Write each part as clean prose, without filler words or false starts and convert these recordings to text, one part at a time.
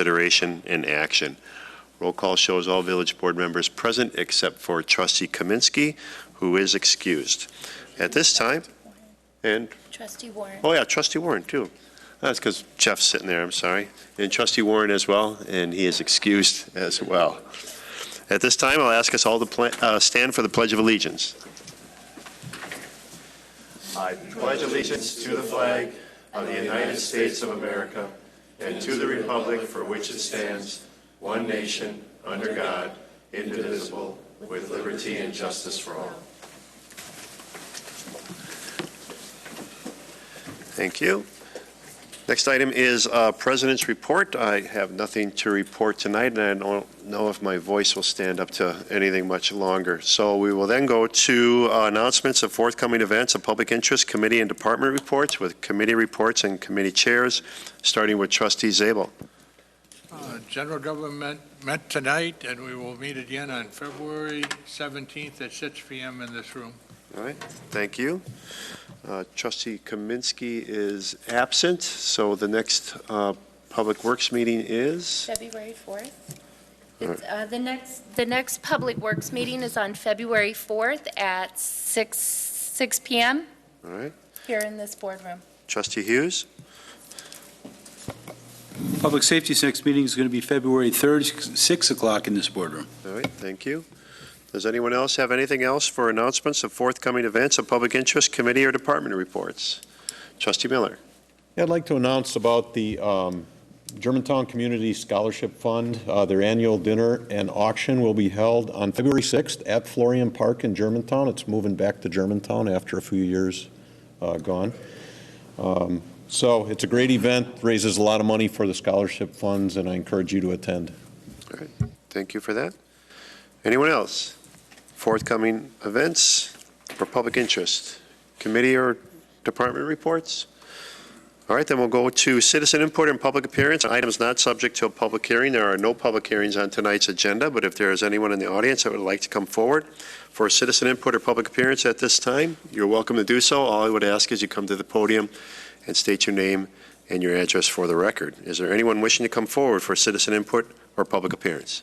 consideration and action. Roll call shows all village board members present except for Trustee Kaminsky, who is excused. At this time, and Trustee Warren. oh yeah, Trustee Warren too. That's because Jeff's sitting there, I'm sorry. And Trustee Warren as well, and he is excused as well. At this time, I'll ask us all to stand for the Pledge of Allegiance. I pledge allegiance to the flag of the United States of America and to the republic for which it stands, one nation, under God, indivisible, with liberty and justice for all. Thank you. Next item is President's Report. I have nothing to report tonight, and I don't know if my voice will stand up to anything much longer. So we will then go to announcements of forthcoming events of public interest, committee and department reports with committee reports and committee chairs, starting with Trustee Zabel. General government met tonight, and we will meet again on February 17th at 6 p.m. in this room. All right, thank you. Trustee Kaminsky is absent, so the next Public Works meeting is? February 4th. Right. The next Public Works meeting is on February 4th at 6 p.m. All right. here in this boardroom. Trustee Hughes? Public Safety's next meeting is going to be February 3rd, 6 o'clock in this boardroom. All right, thank you. Does anyone else have anything else for announcements of forthcoming events of public interest, committee or department reports? Trustee Miller. I'd like to announce about the Germantown Community Scholarship Fund. Their annual dinner and auction will be held on February 6th at Florian Park in Germantown. It's moving back to Germantown after a few years gone. So it's a great event, raises a lot of money for the scholarship funds, and I encourage you to attend. All right, thank you for that. Anyone else? Forthcoming events for public interest, committee or department reports? All right, then we'll go to citizen input and public appearance. Items not subject to a public hearing. There are no public hearings on tonight's agenda, but if there is anyone in the audience that would like to come forward for a citizen input or public appearance at this time, you're welcome to do so. All I would ask is you come to the podium and state your name and your address for the record. Is there anyone wishing to come forward for citizen input or public appearance?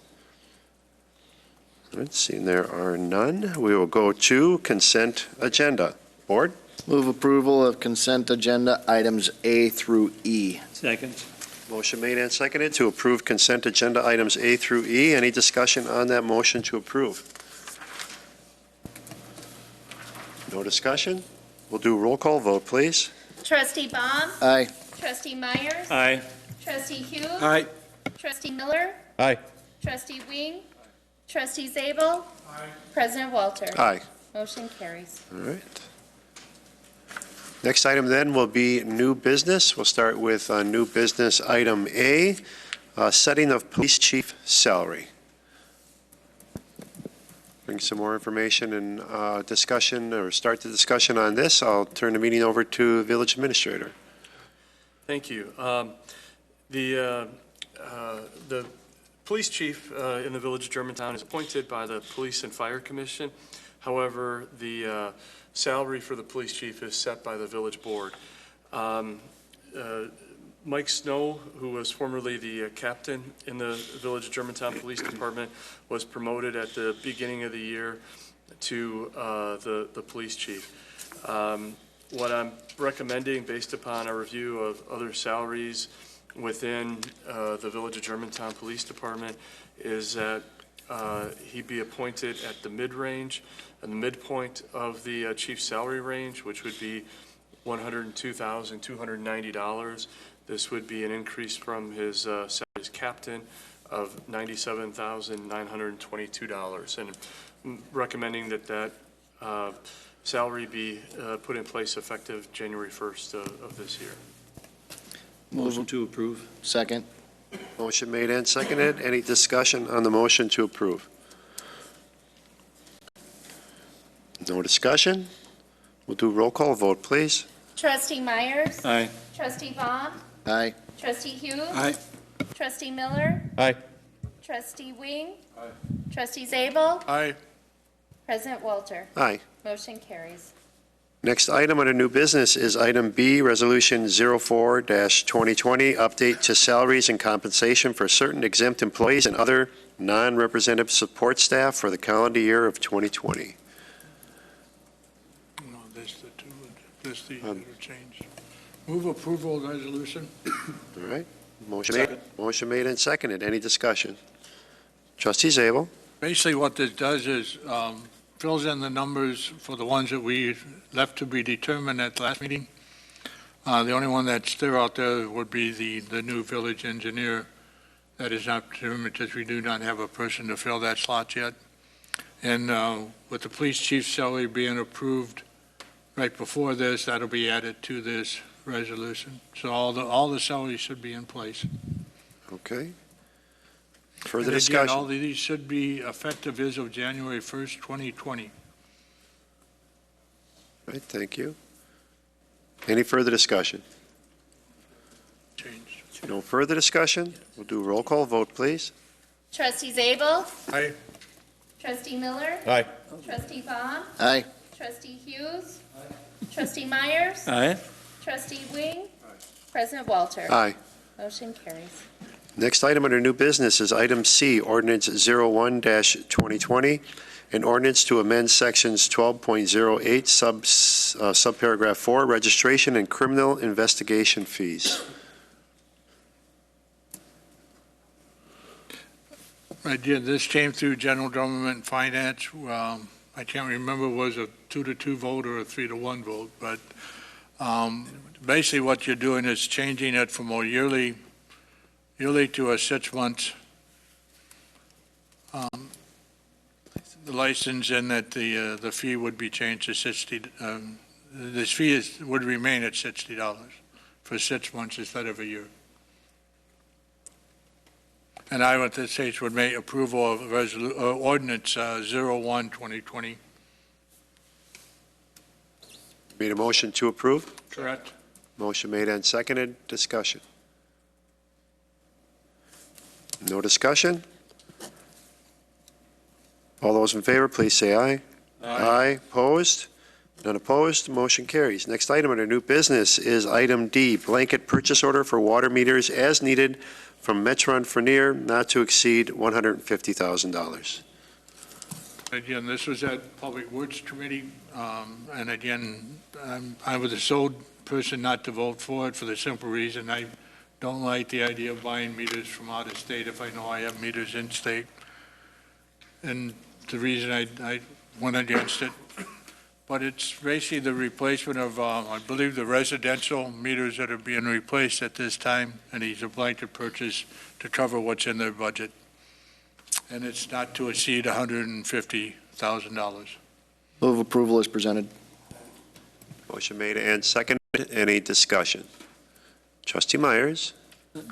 Let's see, there are none. We will go to consent agenda. Board? Move approval of consent agenda items A through E. Second. Motion made and seconded to approve consent agenda items A through E. Any discussion on that motion to approve? No discussion? We'll do a roll call vote, please. Trustee Baum. Aye. Trustee Myers. Aye. Trustee Hughes. Aye. Trustee Miller. Aye. Trustee Wing. Trustee Zabel. Aye. President Walter. Aye. Motion carries. All right. Next item then will be new business. We'll start with new business item A, setting of police chief salary. Bring some more information and discussion, or start the discussion on this. I'll turn the meeting over to village administrator. Thank you. The police chief in the village of Germantown is appointed by the Police and Fire Commission. However, the salary for the police chief is set by the village board. Mike Snow, who was formerly the captain in the village of Germantown Police Department, was promoted at the beginning of the year to the police chief. What I'm recommending, based upon a review of other salaries within the village of Germantown Police Department, is that he be appointed at the mid-range and the midpoint of the chief's salary range, which would be $102,290. This would be an increase from his salary as captain of $97,922. And I'm recommending that salary be put in place effective January 1st of this year. Motion to approve. Second. Motion made and seconded. Any discussion on the motion to approve? No discussion? We'll do roll call vote, please. Trustee Myers. Aye. Trustee Baum. Aye. Trustee Hughes. Aye. Trustee Miller. Aye. Trustee Wing. Trustee Zabel. Aye. President Walter. Aye. Motion carries. Next item under new business is item B, Resolution 04-2020, update to salaries and compensation for certain exempt employees and other non-representative support staff for the calendar year of 2020. No, there's the two, there's the interchange. Move approval of resolution. All right, motion made and seconded. Any discussion? Trustee Zabel? Basically, what this does is fills in the numbers for the ones that we left to be determined at the last meeting. The only one that's still out there would be the new village engineer. That is not determined because we do not have a person to fill that slot yet. And with the police chief's salary being approved right before this, that'll be added to this resolution. So all the salaries should be in place. Okay. Further And again, all discussion? of these should be effective as of January 1st, 2020. All right, thank you. Any further discussion? Changed. No further discussion? We'll do a roll call vote, please. Trustee Zabel? Aye. Trustee Miller? Aye. Trustee Baum? Aye. Trustee Hughes? Trustee Myers? Aye. Trustee Wing? President Walter? Aye. Motion carries. Next item under new business is item C, ordinance 01-2020, an ordinance to amend sections 12.08, subparagraph 4, registration and criminal investigation fees. Right, yeah, this came through general government and finance. I can't remember, was a 2-2 vote or a 3-1 vote, but basically what you're doing is changing it from a yearly to a 6 months license, and that the fee would be changed to 60, this fee would remain at $60 for 6 months instead of a year. And I, at this stage, would make approval of ordinance 01-2020. Made a motion to approve? Correct. Motion made and seconded. Discussion? No discussion? All those in favor, please say aye. Aye. Opposed? None opposed. Motion carries. Next item under new business is item D, blanket purchase order for water meters as needed from Metron Frenier, not to exceed $150,000. Again, this was at Public Works Committee, and again, I was the sole person not to vote for it for the simple reason I don't like the idea of buying meters from out of state if I know I have meters in state. And the reason I went against it. But it's basically the replacement of, I believe, the residential meters that are being replaced at this time, and he's a blanket purchase to cover what's in their budget. And it's not to exceed $150,000. Move approval as presented. Motion made and seconded. Any discussion? Trustee Myers?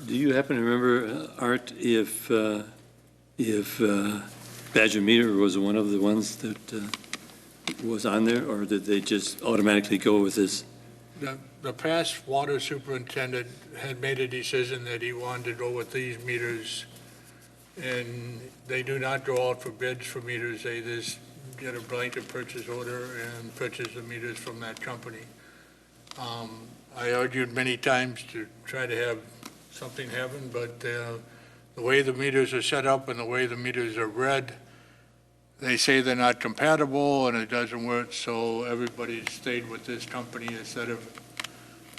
Do you happen to remember, Art, if Badger Meter was one of the ones that was on there, or did they just automatically go with this? The past water superintendent had made a decision that he wanted to go with these meters, and they do not go out for bids for meters. They just get a blanket purchase order and purchase the meters from that company. I argued many times to try to have something happen, but the way the meters are set up and the way the meters are read, they say they're not compatible and it doesn't work, so everybody stayed with this company instead of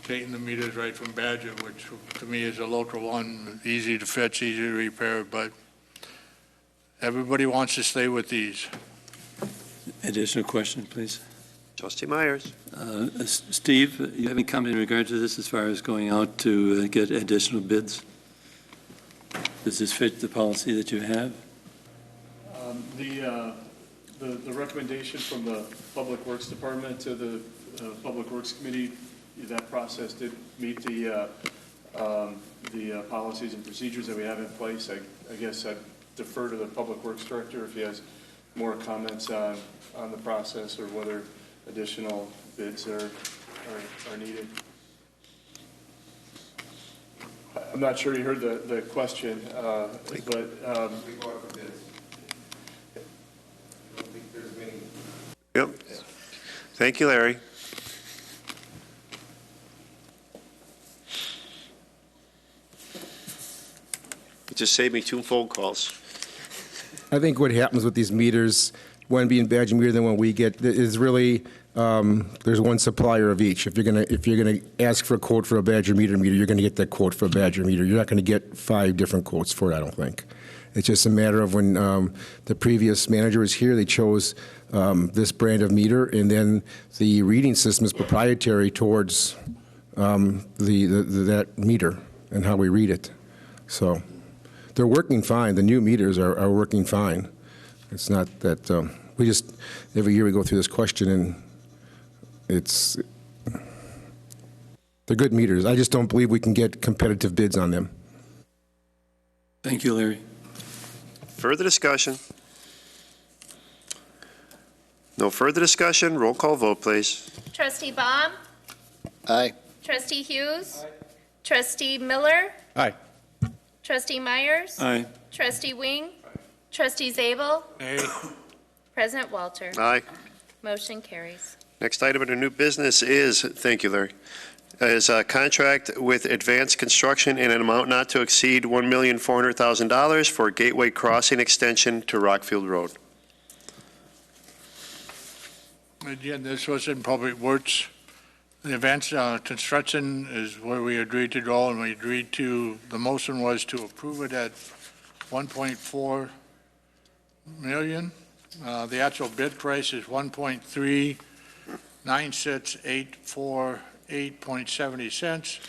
taking the meters right from Badger, which to me is a local one, easy to fix, easy to repair, but everybody wants to stay with these. Additional question, please. Trustee Myers? Steve, you have any comment in regard to this as far as going out to get additional bids? Does this fit the policy that you have? The recommendation from the Public Works Department to the Public Works Committee, that process did meet the policies and procedures that we have in place. I guess I'd defer to the Public Works Director if he has more comments on the process or whether additional bids are needed. I'm not sure you heard the question, but Yep. Thank you, Larry. Just saved me 2 phone calls. I think what happens with these meters, one being Badger meter, than what we get, is really, there's one supplier of each. If you're gonna ask for a quote for a Badger meter, you're gonna get that quote for a Badger meter. You're not gonna get 5 different quotes for it, I don't think. It's just a matter of when the previous manager was here, they chose this brand of meter, and then the reading system is proprietary towards that meter and how we read it. So they're working fine. The new meters are working fine. It's not that, we just, every year we go through this question, and they're good meters. I just don't believe we can get competitive bids on them. Thank you, Larry. Further discussion? No further discussion. Roll call vote, please. Trustee Baum? Aye. Trustee Hughes? Trustee Miller? Aye. Trustee Myers? Aye. Trustee Wing? Trustee Zabel? Nay. President Walter? Aye. Motion carries. Next item under new business is, thank you, Larry, is a contract with Advanced Construction in an amount not to exceed $1,400,000 for Gateway Crossing extension to Rockfield Road. Again, this was in Public Works. The advanced construction is where we agreed to go, and we agreed to, the motion was to approve it at 1.4 million. The actual bid price is 1.396848.70 cents.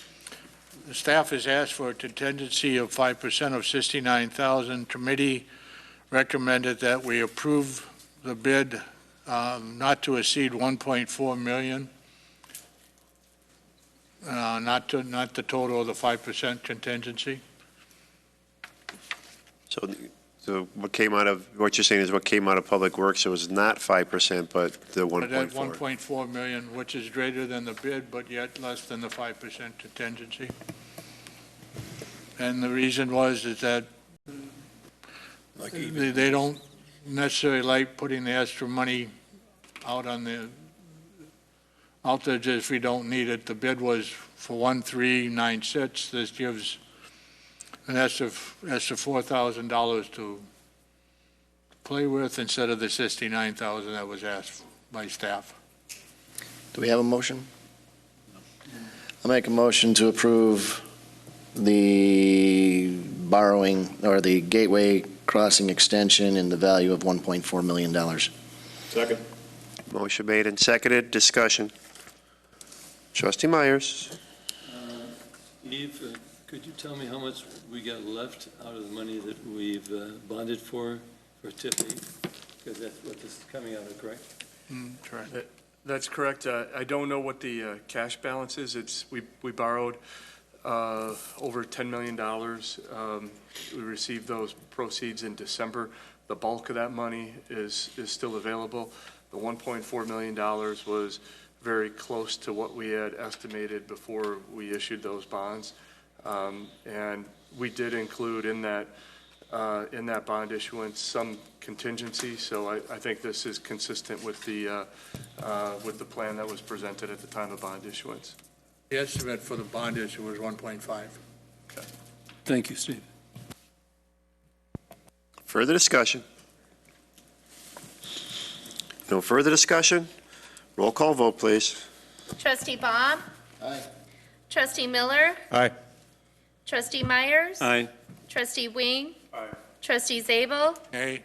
The staff has asked for a contingency of 5% of 69,000. Committee recommended that we approve the bid not to exceed 1.4 million. Not the total of the 5% contingency. So what came out of, what you're saying is what came out of Public Works, it was not 5%, but the But at 1.4. 1.4 million, which is greater than the bid, but yet less than the 5% contingency. And the reason is that they don't necessarily like putting the extra money out there just if we don't need it. The bid was for 1,396. This gives an extra $4,000 to play with instead of the 69,000 that was asked by staff. Do we have a motion? I'll make a motion to approve the borrowing, or the Gateway Crossing extension in the value of $1.4 million. Second. Motion made and seconded. Discussion. Trustee Myers. Steve, could you tell me how much we got left out of the money that we've bonded for TIP-8? Because that's what this is coming out of, correct? Correct. That's correct. I don't know what the cash balance is. We borrowed over $10 million. We received those proceeds in December. The bulk of that money is still available. The $1.4 million was very close to what we had estimated before we issued those bonds. And we did include in that bond issuance some contingency, so I think this is consistent with the plan that was presented at the time of bond issuance. The estimate for the bond issue was 1.5. Thank you, Steve. Further discussion? No further discussion? Roll call vote, please. Trustee Baum? Aye. Trustee Miller? Aye. Trustee Myers? Aye. Trustee Wing? Trustee Zabel? Nay.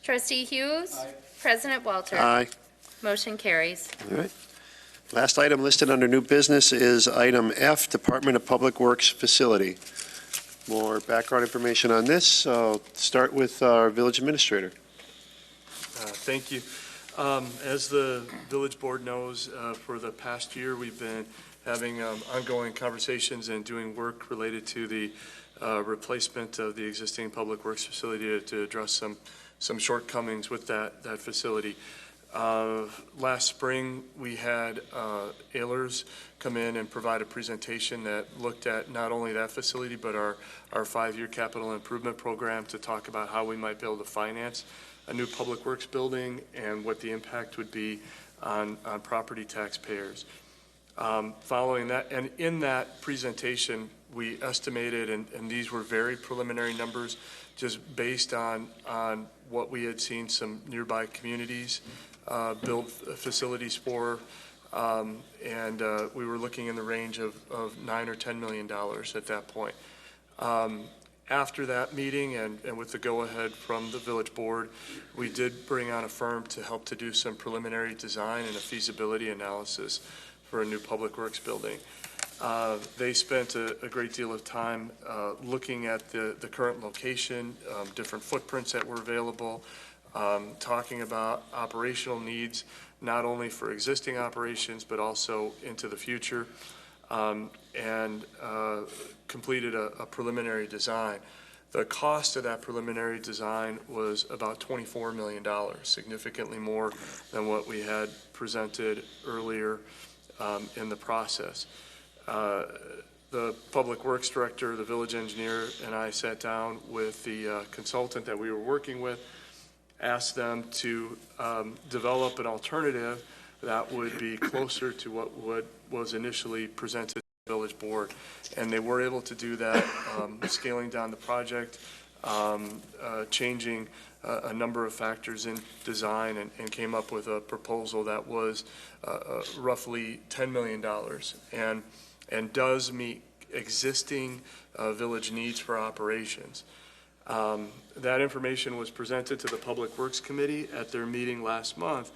Trustee Hughes? President Walter? Aye. Motion carries. All right. Last item listed under new business is item F, Department of Public Works Facility. More background information on this. I'll start with our village administrator. Thank you. As the village board knows, for the past year, we've been having ongoing conversations and doing work related to the replacement of the existing public works facility to address some shortcomings with that facility. Last spring, we had Ehlers come in and provide a presentation that looked at not only that facility, but our 5-year capital improvement program to talk about how we might be able to finance a new public works building and what the impact would be on property taxpayers. Following that, and in that presentation, we estimated, and these were very preliminary numbers, just based on what we had seen some nearby communities build facilities for, and we were looking in the range of $9 or $10 million at that point. After that meeting and with the go-ahead from the village board, we did bring on a firm to help to do some preliminary design and a feasibility analysis for a new public works building. They spent a great deal of time looking at the current location, different footprints that were available, talking about operational needs, not only for existing operations, but also into the future, and completed a preliminary design. The cost of that preliminary design was about $24 million, significantly more than what we had presented earlier in the process. The Public Works Director, the village engineer, and I sat down with the consultant that we were working with, asked them to develop an alternative that would be closer to what was initially presented to the village board. And they were able to do that, scaling down the project, changing a number of factors in design, and came up with a proposal that was roughly $10 million and does meet existing village needs for operations. That information was presented to the Public Works Committee at their meeting last month,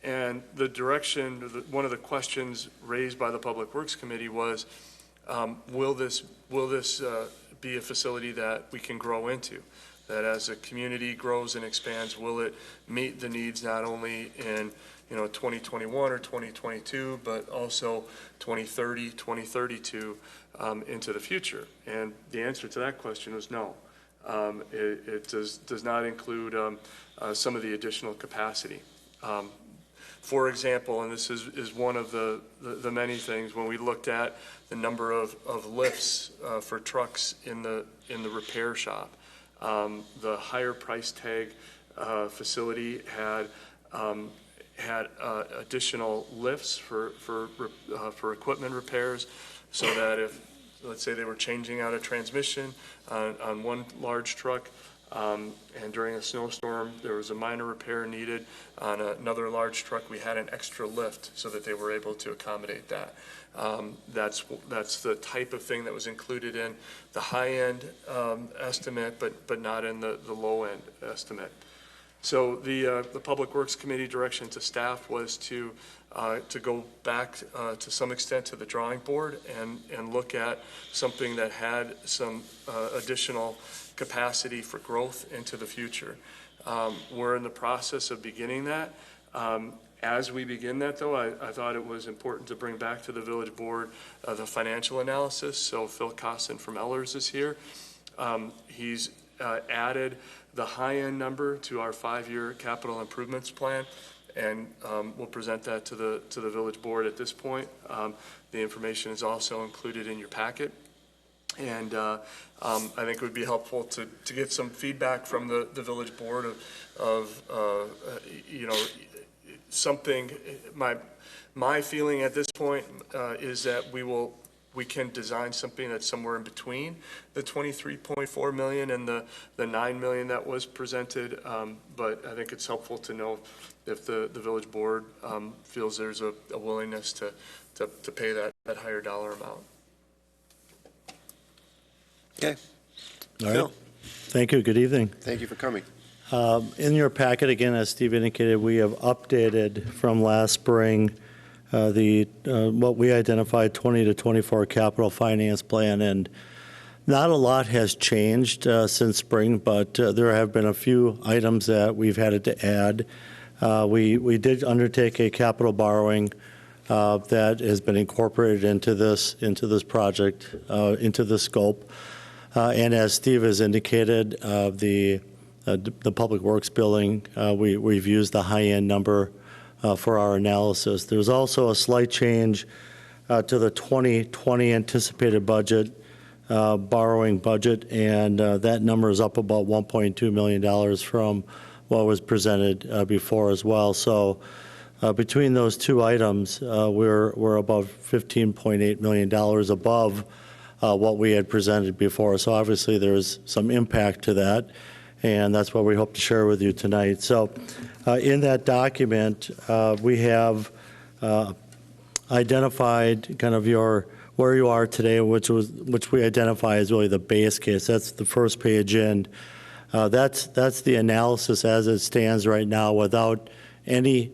and the direction, one of the questions raised by the Public Works Committee was, will this be a facility that we can grow into? That as a community grows and expands, will it meet the needs not only in 2021 or 2022, but also 2030, 2032 into the future? And the answer to that question was no. It does not include some of the additional capacity. For example, and this is one of the many things, when we looked at the number of lifts for trucks in the repair shop, the higher price tag facility had additional lifts for equipment repairs, so that if, let's say, they were changing out a transmission on one large truck, and during a snowstorm there was a minor repair needed on another large truck, we had an extra lift so that they were able to accommodate that. That's the type of thing that was included in the high-end estimate, but not in the low-end estimate. So the Public Works Committee direction to staff was to go back to some extent to the drawing board and look at something that had some additional capacity for growth into the future. We're in the process of beginning that. As we begin that, though, I thought it was important to bring back to the village board the financial analysis. So Phil Costin from Ellers is here. He's added the high-end number to our 5-year capital improvements plan, and we'll present that to the village board at this point. The information is also included in your packet, and I think it would be helpful to get some feedback from the village board of something. My feeling at this point is that we can design something that's somewhere in between the $23.4 million and the $9 million that was presented. But I think it's helpful to know if the village board feels there's a willingness to pay that higher dollar amount. Okay. All right. Phil, Thank you. Good evening. thank you for coming. In your packet, again, as Steve indicated, we have updated from last spring what we identified 20 to 24 capital finance plan, and not a lot has changed since spring, but there have been a few items that we've had to add. We did undertake a capital borrowing that has been incorporated into this project, into the scope. And as Steve has indicated, the Public Works building, we've used the high-end number for our analysis. There's also a slight change to the 2020 anticipated budget, borrowing budget, and that number is up about $1.2 million from what was presented before as well. So between those two items, we're above $15.8 million above what we had presented before. So obviously, there's some impact to that, and that's what we hope to share with you tonight. So in that document, we have identified kind of where you are today, which we identify as really the base case. That's the first page in. That's the analysis as it stands right now without any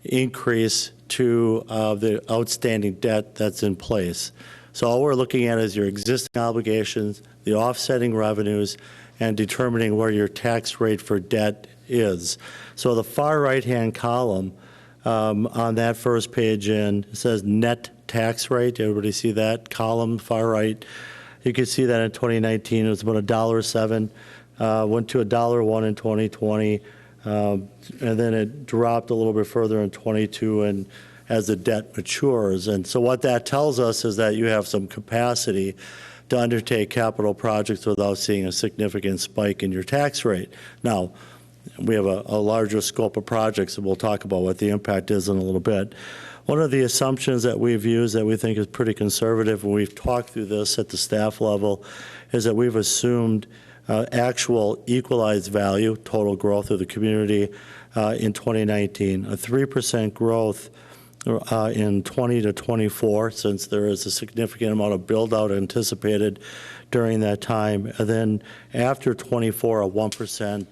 increase to the outstanding debt that's in place. So all we're looking at is your existing obligations, the offsetting revenues, and determining where your tax rate for debt is. So the far right-hand column on that first page in says net tax rate. Everybody see that column, far right? You can see that in 2019 it was about $1.07, went to $1.01 in 2020, and then it dropped a little bit further in 22 and as the debt matures. And so what that tells us is that you have some capacity to undertake capital projects without seeing a significant spike in your tax rate. Now, we have a larger scope of projects, and we'll talk about what the impact is in a little bit. One of the assumptions that we've used that we think is pretty conservative, when we've talked through this at the staff level, is that we've assumed actual equalized value, total growth of the community in 2019, a 3% growth in 20 to 24, since there is a significant amount of build-out anticipated during that time, and then after 24, a 1%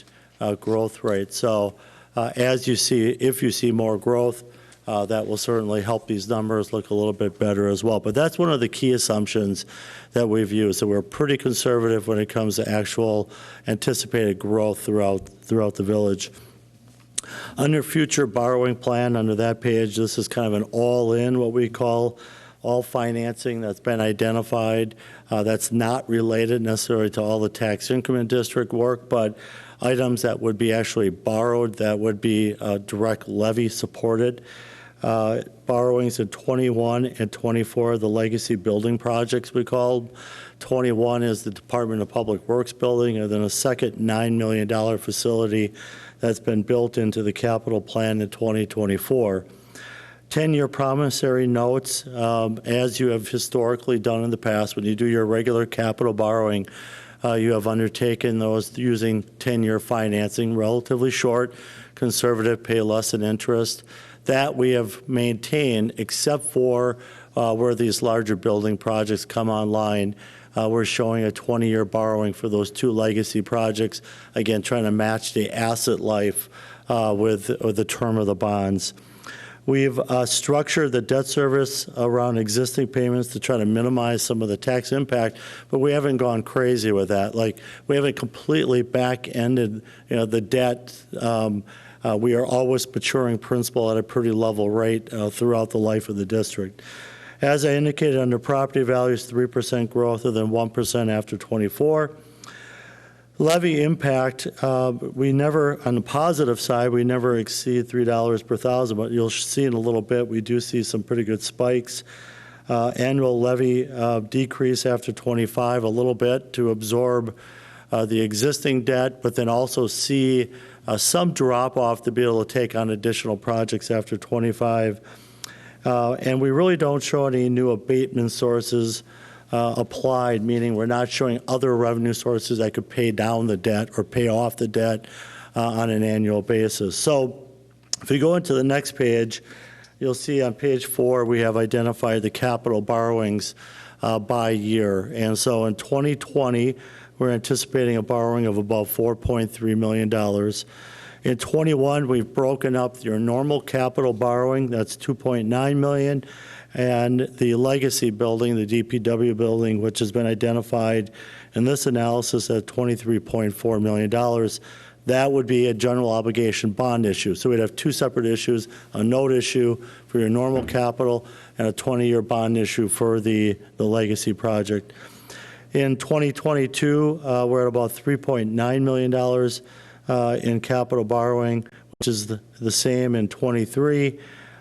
growth rate. So as you see, if you see more growth, that will certainly help these numbers look a little bit better as well. But that's one of the key assumptions that we've used. So we're pretty conservative when it comes to actual anticipated growth throughout the village. Under future borrowing plan, under that page, this is kind of an all-in, what we call all financing that's been identified. That's not related necessarily to all the tax increment district work, but items that would be actually borrowed that would be direct levy supported. Borrowings in 21 and 24, the legacy building projects we called. 21 is the Department of Public Works building, and then a second $9 million facility that's been built into the capital plan in 2024. 10-year promissory notes, as you have historically done in the past, when you do your regular capital borrowing, you have undertaken those using 10-year financing, relatively short, conservative, pay less in interest. That we have maintained, except for where these larger building projects come online. We're showing a 20-year borrowing for those two legacy projects, again, trying to match the asset life with the term of the bonds. We've structured the debt service around existing payments to try to minimize some of the tax impact, but we haven't gone crazy with that. Like, we haven't completely back-ended, the debt. We are always maturing principal at a pretty level rate throughout the life of the district. As I indicated, under property values, 3% growth and then 1% after 24. Levy impact, we never, on the positive side, we never exceed $3 per thousand, but you'll see in a little bit, we do see some pretty good spikes. Annual levy decrease after 25 a little bit to absorb the existing debt, but then also see some drop off to be able to take on additional projects after 25. And we really don't show any new abatement sources applied, meaning we're not showing other revenue sources that could pay down the debt or pay off the debt on an annual basis. So if you go into the next page, you'll see on page 4 we have identified the capital borrowings by year. And so in 2020, we're anticipating a borrowing of about $4.3 million. In 21, we've broken up your normal capital borrowing, that's $2.9 million, and the legacy building, the DPW building, which has been identified in this analysis at $23.4 million. That would be a general obligation bond issue. So we'd have two separate issues, a note issue for your normal capital and a 20-year bond issue for the legacy project. In 2022, we're at about $3.9 million in capital borrowing, which is the same in 23.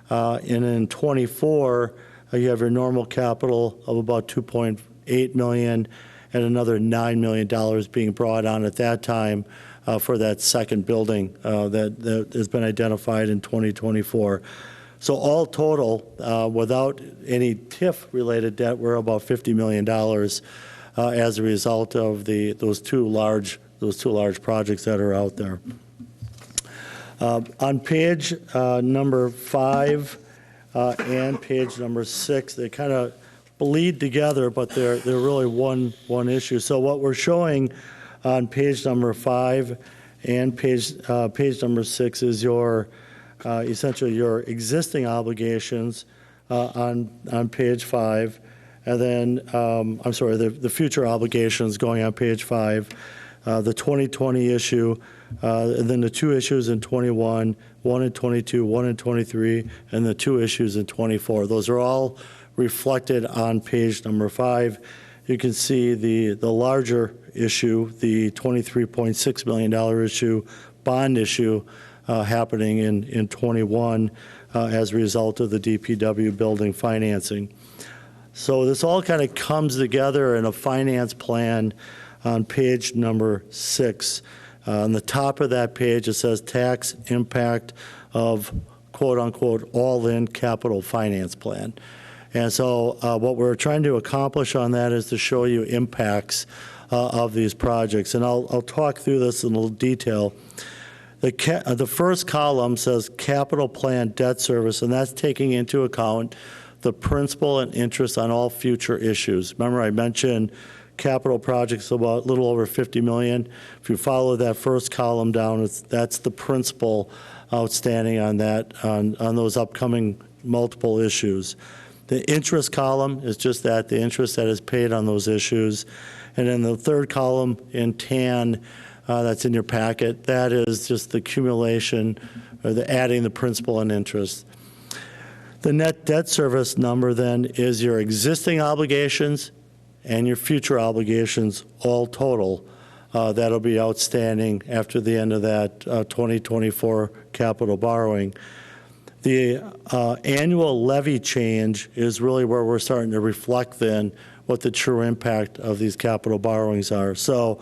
And in 24, you have your normal capital of about $2.8 million and another $9 million being brought on at that time for that second building that has been identified in 2024. So all total, without any TIF-related debt, we're about $50 million as a result of those two large projects that are out there. On page number 5 and page number 6, they kind of bleed together, but they're really one issue. So what we're showing on page number 5 and page number 6 is your essentially your existing obligations on page 5, and then I'm sorry, the future obligations going on page 5, the 2020 issue, and then the 2 issues in 21, 1 in 22, 1 in 23, and the 2 issues in 24. Those are all reflected on page number 5. You can see the larger issue, the $23.6 million issue, bond issue, happening in 21 as a result of the DPW building financing. So this all kind of comes together in a finance plan on page number 6. On the top of that page, it says tax impact of quote-unquote all-in capital finance plan. And so what we're trying to accomplish on that is to show you impacts of these projects. And I'll talk through this in a little detail. The first column says capital plan debt service, and that's taking into account the principal and interest on all future issues. Remember, I mentioned capital projects about a little over $50 million. If you follow that first column down, that's the principal outstanding on that, on those upcoming multiple issues. The interest column is just that, the interest that is paid on those issues. And then the third column in tan, that's in your packet, that is just the accumulation, or the adding the principal and interest. The net debt service number then is your existing obligations and your future obligations, all total. That'll be outstanding after the end of that 2024 capital borrowing. The annual levy change is really where we're starting to reflect then what the true impact of these capital borrowings are. So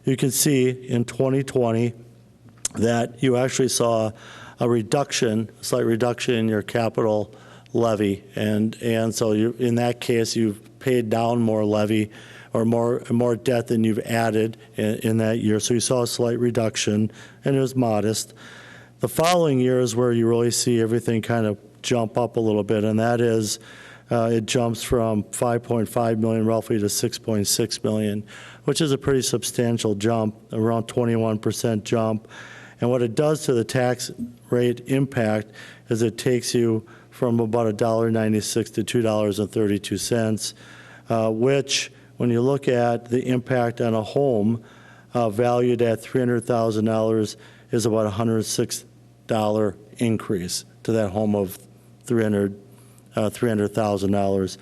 you can see in 2020 that you actually saw a reduction, a slight reduction in your capital levy. And so in that case, you've paid down more levy or more debt than you've added in that year. So you saw a slight reduction, and it was modest. The following year is where you really see everything kind of jump up a little bit, and that is it jumps from 5.5 million roughly to 6.6 million, which is a pretty substantial jump, around 21% jump. And what it does to the tax rate impact is it takes you from about $1.96 to $2.32, which, when you look at the impact on a home valued at $300,000, is about a $106 increase to that home of $300,000.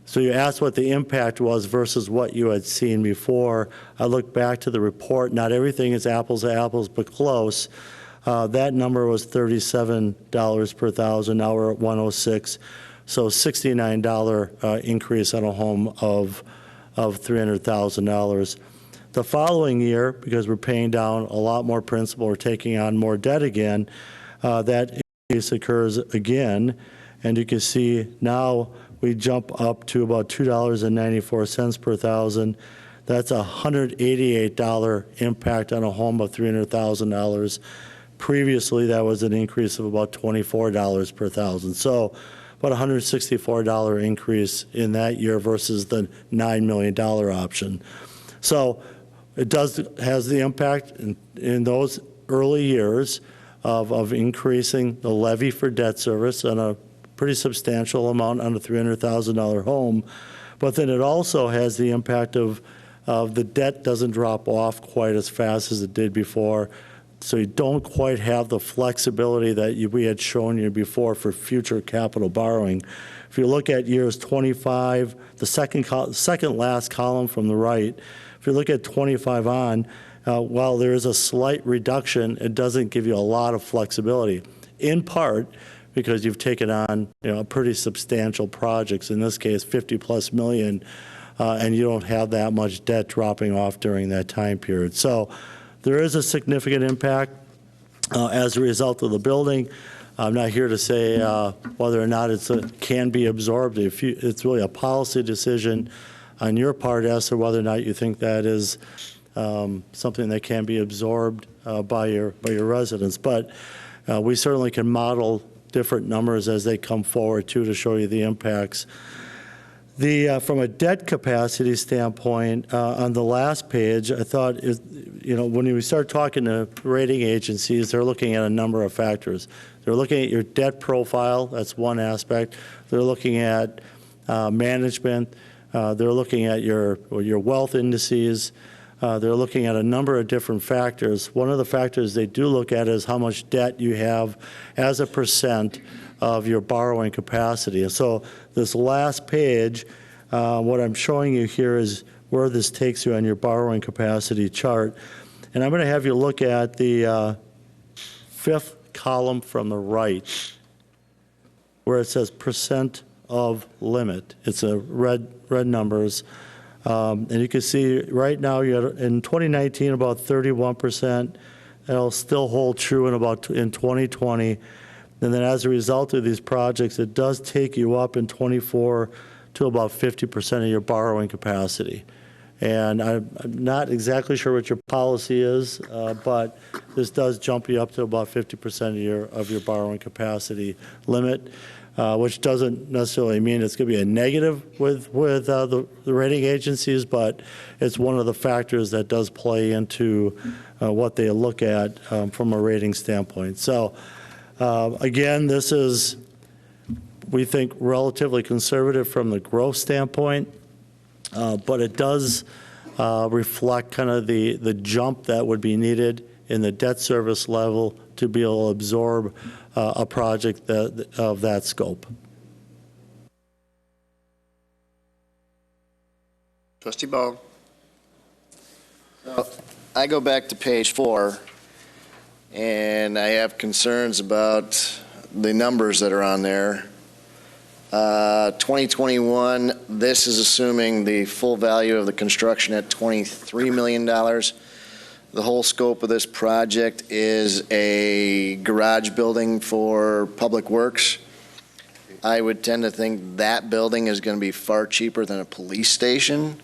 So you asked what the impact was versus what you had seen before. I looked back to the report. Not everything is apples to apples, but close. That number was $37 per thousand. Now we're at $106. So $69 increase on a home of $300,000. The following year, because we're paying down a lot more principal, we're taking on more debt again, that increase occurs again. And you can see now we jump up to about $2.94 per thousand. That's a $188 impact on a home of $300,000. Previously, that was an increase of about $24 per thousand. So about a $164 increase in that year versus the $9 million option. So it has the impact in those early years of increasing the levy for debt service on a pretty substantial amount on a $300,000 home. But then it also has the impact of the debt doesn't drop off quite as fast as it did before. So you don't quite have the flexibility that we had shown you before for future capital borrowing. If you look at years 25, the second last column from the right, if you look at 25 on, while there is a slight reduction, it doesn't give you a lot of flexibility, in part because you've taken on pretty substantial projects, in this case 50+ million, and you don't have that much debt dropping off during that time period. So there is a significant impact as a result of the building. I'm not here to say whether or not it can be absorbed. It's really a policy decision on your part as to whether or not you think that is something that can be absorbed by your residents. But we certainly can model different numbers as they come forward too to show you the impacts. From a debt capacity standpoint, on the last page, I thought, when we start talking to rating agencies, they're looking at a number of factors. They're looking at your debt profile, that's one aspect. They're looking at management. They're looking at your wealth indices. They're looking at a number of different factors. One of the factors they do look at is how much debt you have as a percent of your borrowing capacity. And so this last page, what I'm showing you here is where this takes you on your borrowing capacity chart. And I'm going to have you look at the fifth column from the right, where it says percent of limit. It's a red numbers. And you can see right now, in 2019, about 31%. That'll still hold true in 2020. And then as a result of these projects, it does take you up in 24 to about 50% of your borrowing capacity. And I'm not exactly sure what your policy is, but this does jump you up to about 50% of your borrowing capacity limit, which doesn't necessarily mean it's going to be a negative with the rating agencies, but it's one of the factors that does play into what they look at from a rating standpoint. So again, this is, we think, relatively conservative from the growth standpoint, but it does reflect kind of the jump that would be needed in the debt service level to be able to absorb a project of that scope. Trustee Ball. I go back to page 4, and I have concerns about the numbers that are on there. 2021, this is assuming the full value of the construction at $23 million. The whole scope of this project is a garage building for Public Works. I would tend to think that building is going to be far cheaper than a police station.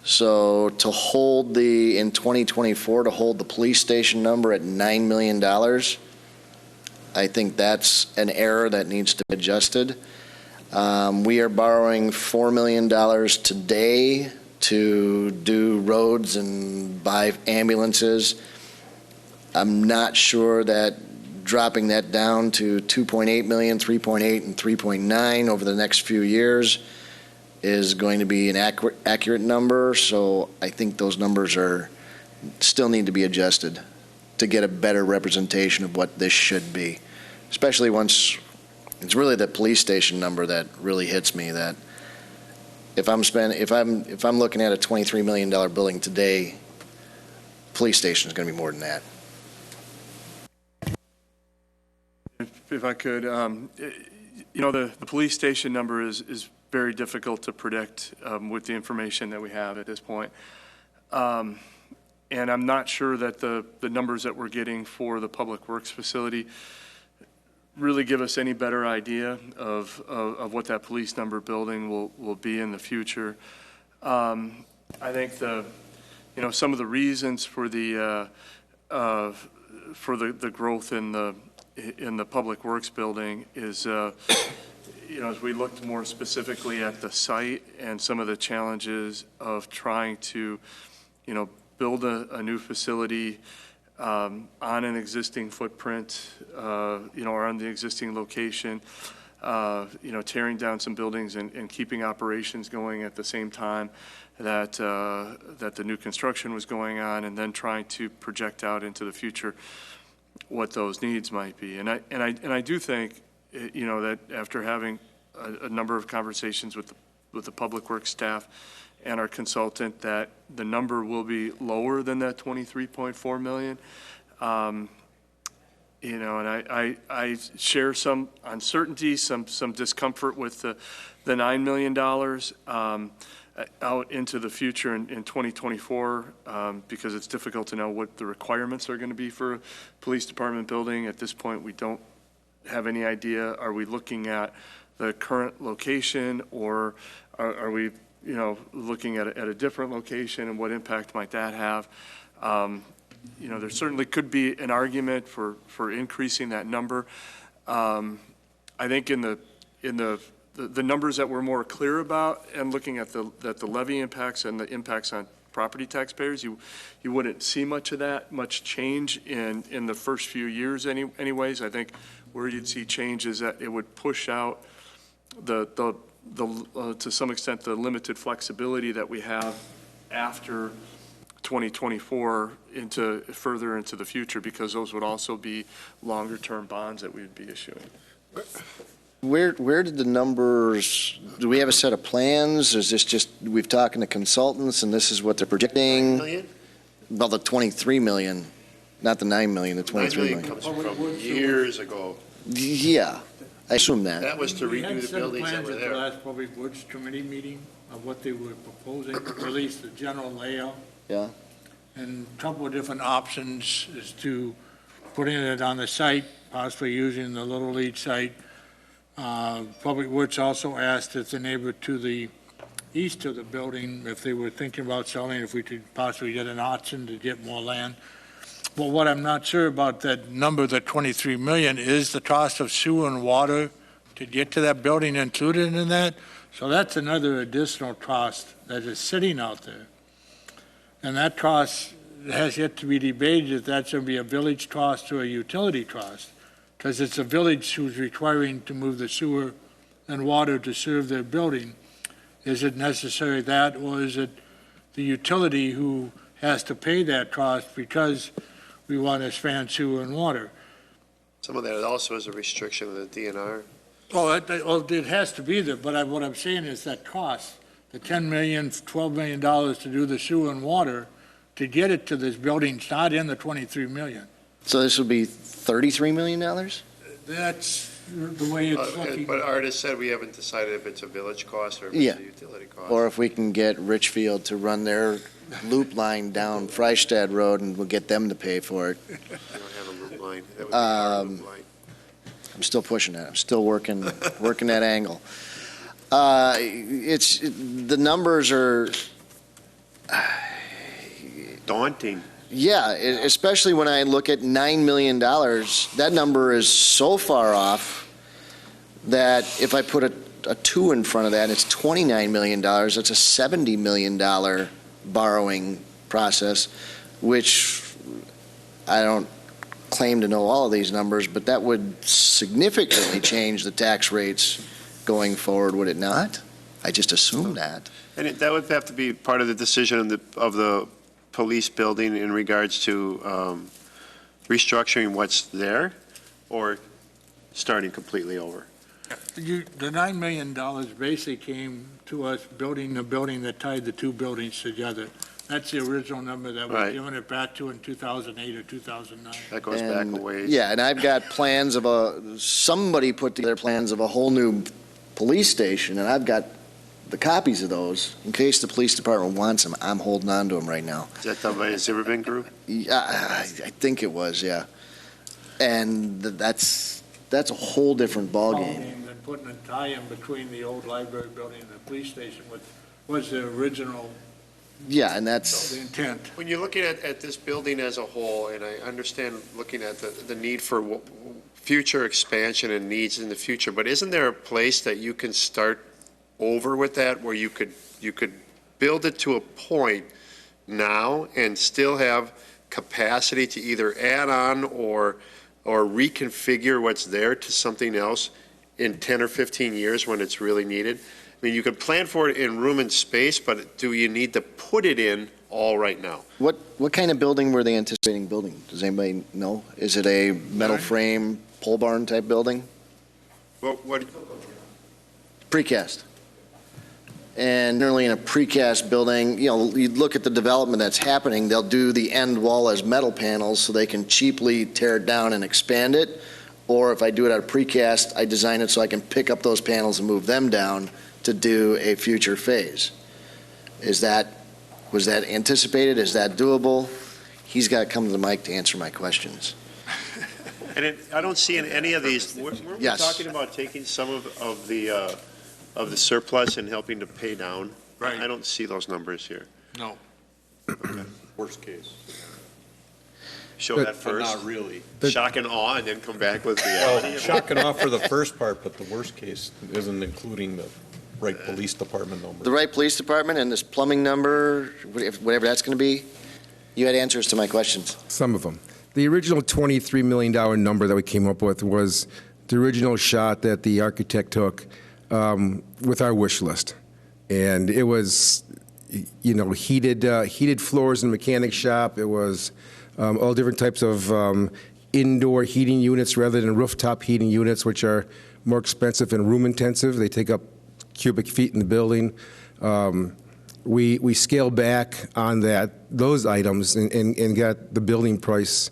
So to hold in 2024, to hold the police station number at $9 million, I think that's an error that needs to be adjusted. We are borrowing $4 million today to do roads and buy ambulances. I'm not sure that dropping that down to 2.8 million, 3.8, and 3.9 over the next few years is going to be an accurate number. So I think those numbers still need to be adjusted to get a better representation of what this should be, especially once it's really the police station number that really hits me. That if I'm looking at a $23 million building today, police station is going to be more than that. If I could, the police station number is very difficult to predict with the information that we have at this point. And I'm not sure that the numbers that we're getting for the Public Works facility really give us any better idea of what that police number building will be in the future. I think some of the reasons for the growth in the Public Works building is as we looked more specifically at the site and some of the challenges of trying to build a new facility on an existing footprint, or on the existing location, tearing down some buildings and keeping operations going at the same time that the new construction was going on, and then trying to project out into the future what those needs might be. And I do think, that after having a number of conversations with the Public Works staff and our consultant, that the number will be lower than that 23.4 million. And I share some uncertainty, some discomfort with the $9 million out into the future in 2024, because it's difficult to know what the requirements are going to be for a police department building. At this point, we don't have any idea, are we looking at the current location, or are we, looking at a different location, and what impact might that have? There certainly could be an argument for increasing that number. I think in the numbers that we're more clear about, and looking at the levy impacts and the impacts on property taxpayers, you wouldn't see much change in the first few years anyways. I think where you'd see change is that it would push out to some extent, the limited flexibility that we have after 2024 further into the future, because those would also be longer-term bonds that we would be issuing. Where did the numbers, do we have a set of plans? Is this just, we've talked to consultants and this is what they're projecting? Million? Well, the 23 million, not the 9 million, the 9 23 million million. comes from years ago. Yeah, I assume that. That was to We had redo the some buildings that plans were at the there. last Public Works Committee meeting of what they were proposing, or at least the general layout. Yeah. And a couple of different options is to putting it on the site, possibly using the Little League site. Public Works also asked if the neighbor to the east of the building, if they were thinking about selling, if we could possibly get an auction to get more land. But what I'm not sure about that number, the 23 million, is the cost of sewer and water to get to that building included in that? So that's another additional cost that is sitting out there. And that cost has yet to be debated if that's going to be a village cost or a utility cost, because it's a village who's requiring to move the sewer and water to serve their building. Is it necessary that, or is it the utility who has to pay that cost because we want to expand sewer and water? Some of that also is a restriction of the DNR. Oh, it has to be there, but what I'm saying is that cost, the $10 million, $12 million to do the sewer and water, to get it to this building, it's not in the 23 million. So this would be $33 million? That's the way it's looking. But Art has said we haven't decided if it's a village cost or if Yeah. it's a utility cost. Or if we can get Richfield to run their loop line down Freistadt Road and we'll get them to pay for it. We don't have a loop line. That would be our loop line. I'm still pushing that. I'm still working that angle. The numbers are, Daunting. yeah, especially when I look at $9 million. That number is so far off that if I put a 2 in front of that, it's $29 million. That's a $70 million borrowing process, which I don't claim to know all of these numbers, but that would significantly change the tax rates going forward, would it not? I just assume that. And that would have to be part of the decision of the police building in regards to restructuring what's there or starting completely over. The $9 million basically came to us building the building that tied the two buildings together. That's the original number that Right. we're giving it back to in 2008 or 2009. That goes back a ways. Yeah, and I've got plans of somebody put together plans of a whole new police station, and I've got the copies of those in case the police department wants them. I'm holding on to them right now. Is that done by a Zimmerman group? Yeah, I think it was, yeah. And that's a whole different ballgame. And putting a tie-in between the old library building and the police station was the original Yeah, and that's, intent. When you're looking at this building as a whole, and I understand looking at the need for future expansion and needs in the future, but isn't there a place that you can start over with that, where you could build it to a point now and still have capacity to either add on or reconfigure what's there to something else in 10 or 15 years when it's really needed? I mean, you could plan for it in room and space, but do you need to put it in all right now? what kind of building were they anticipating building? Does anybody know? Is it a metal frame, pole barn type building? What Precast. And generally in a precast building, you look at the development that's happening, they'll do the end wall as metal panels so they can cheaply tear it down and expand it. Or if I do it out of precast, I design it so I can pick up those panels and move them down to do a future phase. Was that anticipated? Is that doable? He's got to come to the mic to answer my questions. And I don't see in any of these, weren't we Yes. talking about taking some of the surplus and helping to pay down? Right. I don't see those numbers here. No. Worst case. Show But- that first. Not really. Shock and awe, and then come back with Well, reality. shocking off for the first part, but the worst case isn't including the right police department number. The right police department and this plumbing number, whatever that's going to be, you had answers to my questions. Some of them. The original $23 million number that we came up with was the original shot that the architect took with our wish list. And it was, heated floors in the mechanic shop. It was all different types of indoor heating units rather than rooftop heating units, which are more expensive and room intensive. They take up cubic feet in the building. We scaled back on those items and got the building price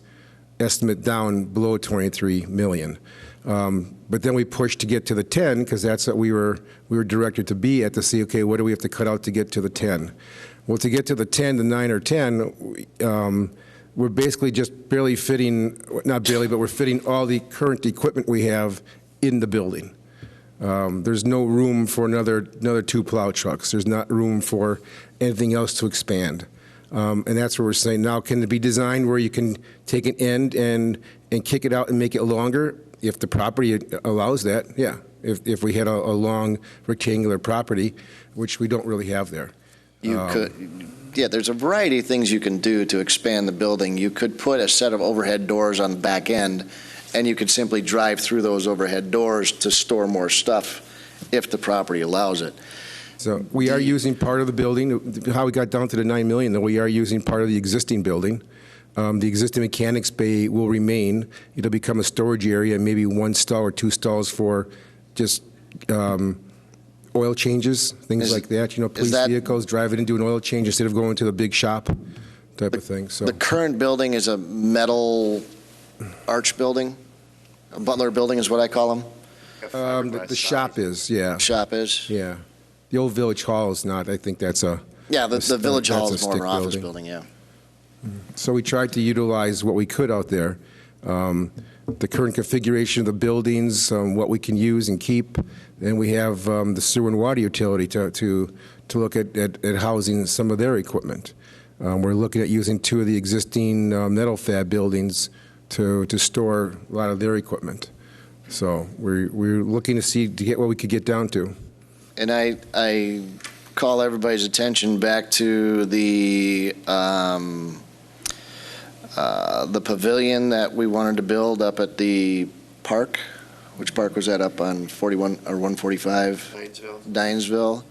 estimate down below 23 million. But then we pushed to get to the 10 because that's what we were directed to be at, to see, okay, what do we have to cut out to get to the 10? Well, to get to the 10, the 9 or 10, we're basically just barely fitting, not barely, but we're fitting all the current equipment we have in the building. There's no room for another 2 plow trucks. There's not room for anything else to expand. And that's where we're saying, now, can it be designed where you can take an end and kick it out and make it longer? If the property allows that, yeah. If we had a long rectangular property, which we don't really have there. There's a variety of things you can do to expand the building. You could put a set of overhead doors on the back end, and you could simply drive through those overhead doors to store more stuff if the property allows it. So we are using part of the building. How we got down to the 9 million, though, we are using part of the existing building. The existing mechanics bay will remain. It'll become a storage area, maybe 1 stall or 2 stalls for just oil changes, things like that. Police vehicles, drive it and do an oil change instead of going to the big shop type of thing. So The current building is a metal arch building? A Butler building is what I call them? the shop is, yeah. Shop is? Yeah. The old Village Hall is not. I think that's a. Yeah, the Village Hall that's is a more of stick an office building. building, yeah. So we tried to utilize what we could out there. The current configuration of the buildings, what we can use and keep. And we have the sewer and water utility to look at housing some of their equipment. We're looking at using 2 of the existing metal fab buildings to store a lot of their equipment. So we're looking to get what we could get down to. And I call everybody's attention back to the pavilion that we wanted to build up at the park. Which park was that, up on 41 or 145? Dinesville,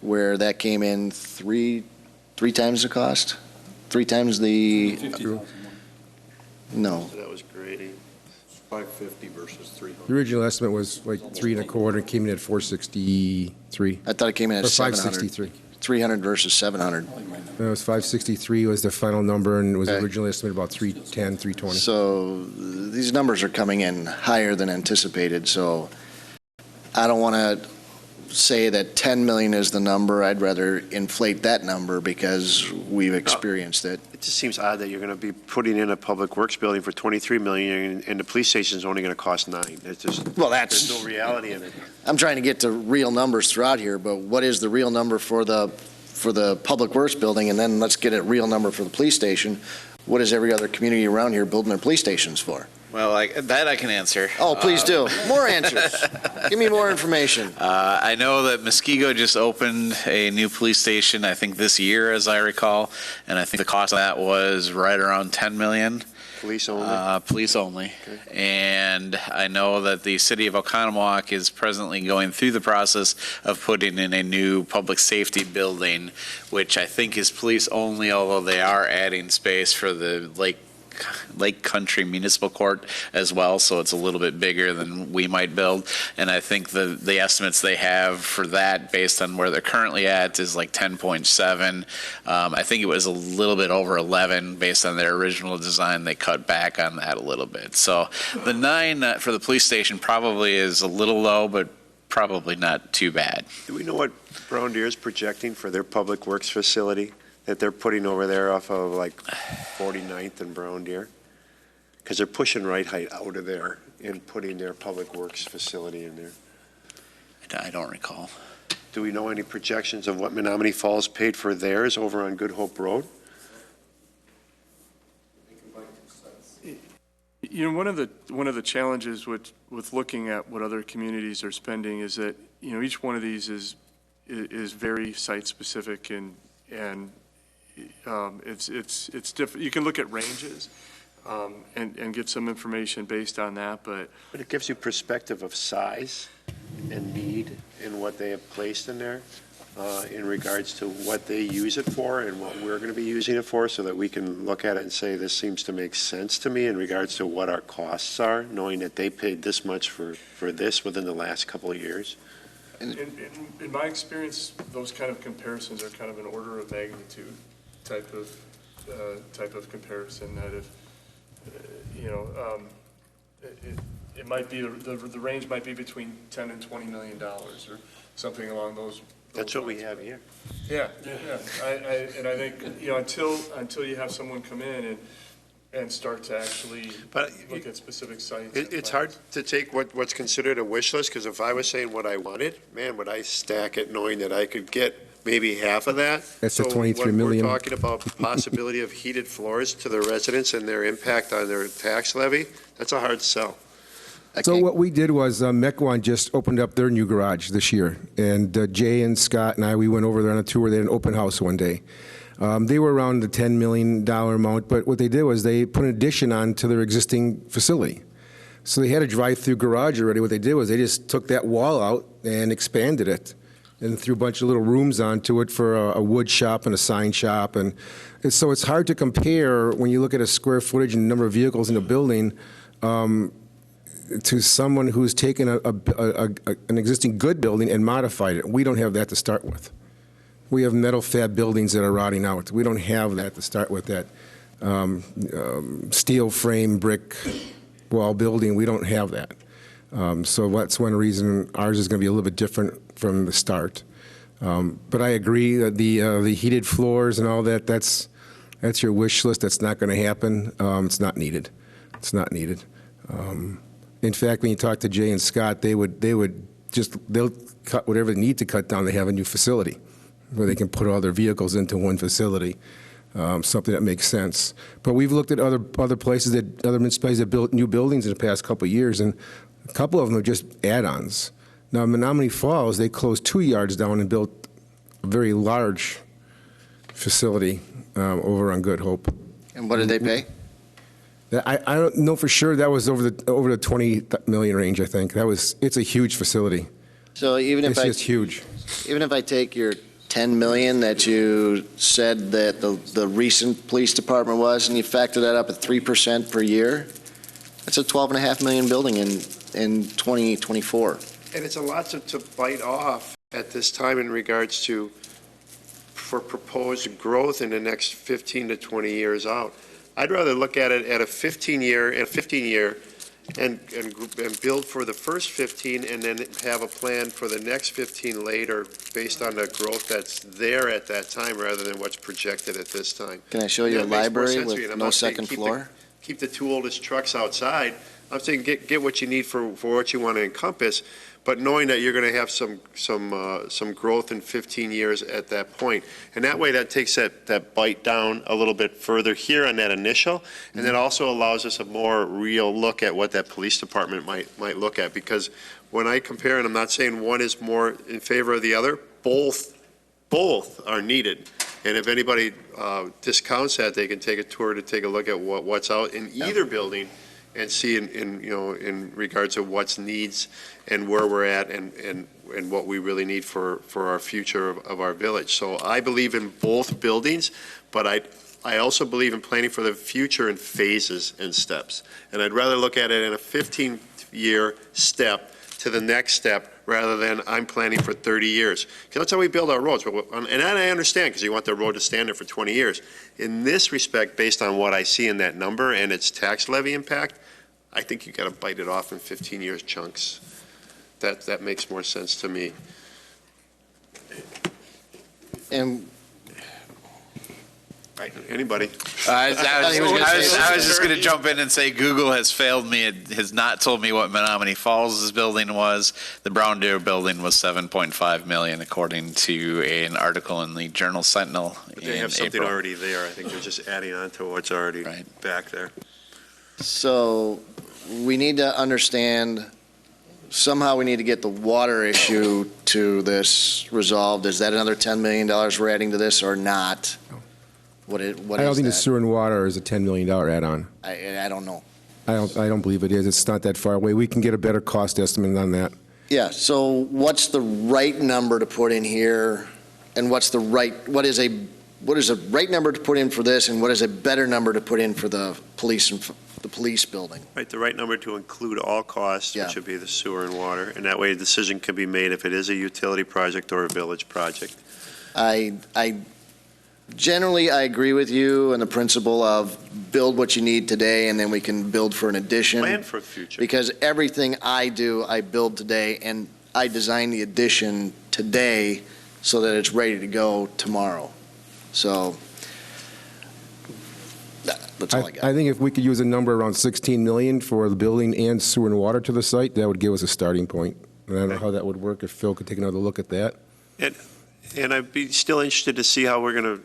where that came in three times the cost? 3 times the, no. So that was grading. 550 versus 300. The original estimate was like 3 1/4, and came in at 463. I thought it came in at Or 700. 563. 300 versus 700. It was 563 was the final number, and it was Okay. originally estimated about 310, 320. So these numbers are coming in higher than anticipated, so I don't want to say that 10 million is the number. I'd rather inflate that number because we've experienced it. It just seems odd that you're going to be putting in a public works building for 23 million and the police station's only going to cost 9. It's just, Well, there's no reality in it. I'm trying to get to real numbers throughout here, but what is the real number for the public works building? And then let's get a real number for the police station. What is every other community around here building their police stations for? Well, that I can answer. Oh, please do. More answers. Give me more information. I know that Muskego just opened a new police station, I think this year, as I recall, and I think the cost of that was right around 10 million. Police only? Police only. Okay. And I know that the city of Oconomowoc is presently going through the process of putting in a new public safety building, which I think is police only, although they are adding space for the Lake Country Municipal Court as well, so it's a little bit bigger than we might build. And I think the estimates they have for that, based on where they're currently at, is like 10.7. I think it was a little bit over 11 based on their original design. They cut back on that a little bit. So the 9 for the police station probably is a little low, but probably not too bad. Do we know what Brown Deer is projecting for their public works facility that they're putting over there off of like 49th and Brown Deer? because they're pushing Right Height out of there and putting their public works facility in there. I don't recall. Do we know any projections of what Menominee Falls paid for theirs over on Good Hope Road? You know, one of the challenges with looking at what other communities are spending is that, you know, each one of these is very site-specific and it's different. You can look at ranges and get some information based on that, but It gives you perspective of size and need and what they have placed in there in regards to what they use it for and what we're going to be using it for, so that we can look at it and say, this seems to make sense to me in regards to what our costs are, knowing that they paid this much for this within the last couple of years. in my experience, those kind of comparisons are kind of an order of magnitude type of comparison, that if, you know, it might be, the range might be between $10 and $20 million or something along those. That's what we have here. Yeah. And I think, you know, until you have someone come in and start to actually But look at specific sites. It's hard to take what's considered a wish list, because if I was saying what I wanted, man, would I stack it knowing that I could get maybe half of that? That's the So 23 when million. we're talking about possibility of heated floors to the residents and their impact on their tax levy, that's a hard sell. So what we did was Mequon just opened up their new garage this year, and Jay and Scott and I, we went over there on a tour. They had an open house one day. They were around the $10 million amount, but what they did was they put an addition on to their existing facility. So they had a drive-through garage already. What they did was they just took that wall out and expanded it and threw a bunch of little rooms onto it for a wood shop and a sign shop. And so it's hard to compare when you look at a square footage and number of vehicles in a building to someone who's taken an existing good building and modified it. We don't have that to start with. We have metal fab buildings that are rotting out. We don't have that to start with, that steel frame brick wall building. We don't have that. So that's one reason ours is going to be a little bit different from the start. But I agree that the heated floors and all that, that's your wish list. That's not going to happen. It's not needed. It's not needed. In fact, when you talk to Jay and Scott, they'll cut whatever they need to cut down. They have a new facility where they can put all their vehicles into one facility, something that makes sense. But we've looked at other places, other municipalities that built new buildings in the past couple of years, and a couple of them are just add-ons. Now, in Menominee Falls, they closed 2 yards down and built a very large facility over on Good Hope. And what did they pay? I don't know for sure. That was over the 20 million range, I think. It's a huge facility. So even It's just huge. Even if I take your 10 million that you said that the recent police department was, and you factor that up at 3% per year, that's a 12.5 million building in 2024. And it's a lot to bite off at this time in regards to for proposed growth in the next 15 to 20 years out. I'd rather look at it at a 15-year and build for the first 15 and then have a plan for the next 15 later based on the growth that's there at that time rather than what's projected at this time. Can I show you a That makes more library sense to me, and with I'm no not saying second keep floor? Keep the two oldest trucks outside. I'm saying get what you need for what you want to encompass, but knowing that you're going to have some growth in 15 years at that point. And that way that takes that bite down a little bit further here on that initial, and that also allows us a more real look at what that police department might look at. Because when I compare, and I'm not saying one is more in favor of the other, both are needed. And if anybody discounts that, they can take a tour to take a look at what's out in either building and see in regards to what's needs and where we're at and what we really need for our future of our village. So I believe in both buildings, but I also believe in planning for the future in phases and steps. And I'd rather look at it in a 15-year step to the next step rather than I'm planning for 30 years. Because that's how we build our roads. And I understand, because you want the road to stand there for 20 years. In this respect, based on what I see in that number and its tax levy impact, I think you got to bite it off in 15 years chunks. That makes more sense to me. And Right, anybody? I was just going to jump in and say Google has failed me. It has not told me what Menominee Falls' building was. The Brown Deer building was $7.5 million, according to an article in the Journal Sentinel. But they have something already there. I think they're just adding on to what's already back there. So we need to understand, somehow we need to get the water issue to this resolved. Is that another $10 million we're adding to this or not? What I don't think the sewer and water is a $10 million add-on. I don't know. I don't believe it is. It's not that far away. We can get a better cost estimate on that. Yeah, so what's the right number to put in here? And what is a right number to put in for this, and what is a better number to put in for the police building? Right, the right number to include all costs, Yeah. which would be the sewer and water, and that way a decision can be made if it is a utility project or a village project. Generally, I agree with you in the principle of build what you need today, and then we can build for an addition. Plan for the future. Because everything I do, I build today, and I design the addition today so that it's ready to go tomorrow. So that's all I got. I think if we could use a number around 16 million for the building and sewer and water to the site, that would give us a starting point. And I don't know how that would work, if Phil could take another look at that. And I'd be still interested to see how we're going to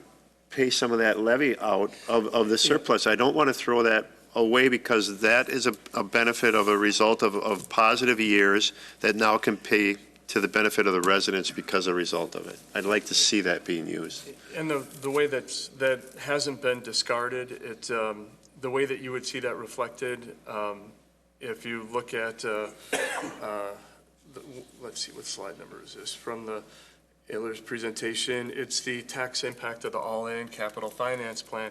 pay some of that levy out of the surplus. I don't want to throw that away because that is a benefit of a result of positive years that now can pay to the benefit of the residents because of a result of it. I'd like to see that being used. And the way that hasn't been discarded, the way that you would see that reflected, if you look at, let's see, what slide number is this? From the Ayler's presentation, it's the tax impact of the all-in capital finance plan.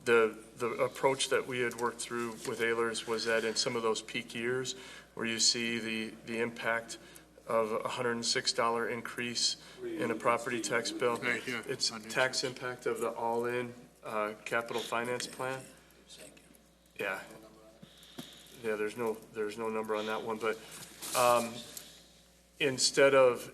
The approach that we had worked through with Ayler's was that in some of those peak years where you see the impact of a $106 increase in a property tax bill, Right here. it's tax impact of the all-in capital finance plan. Yeah. Yeah, there's no number on that one, but instead of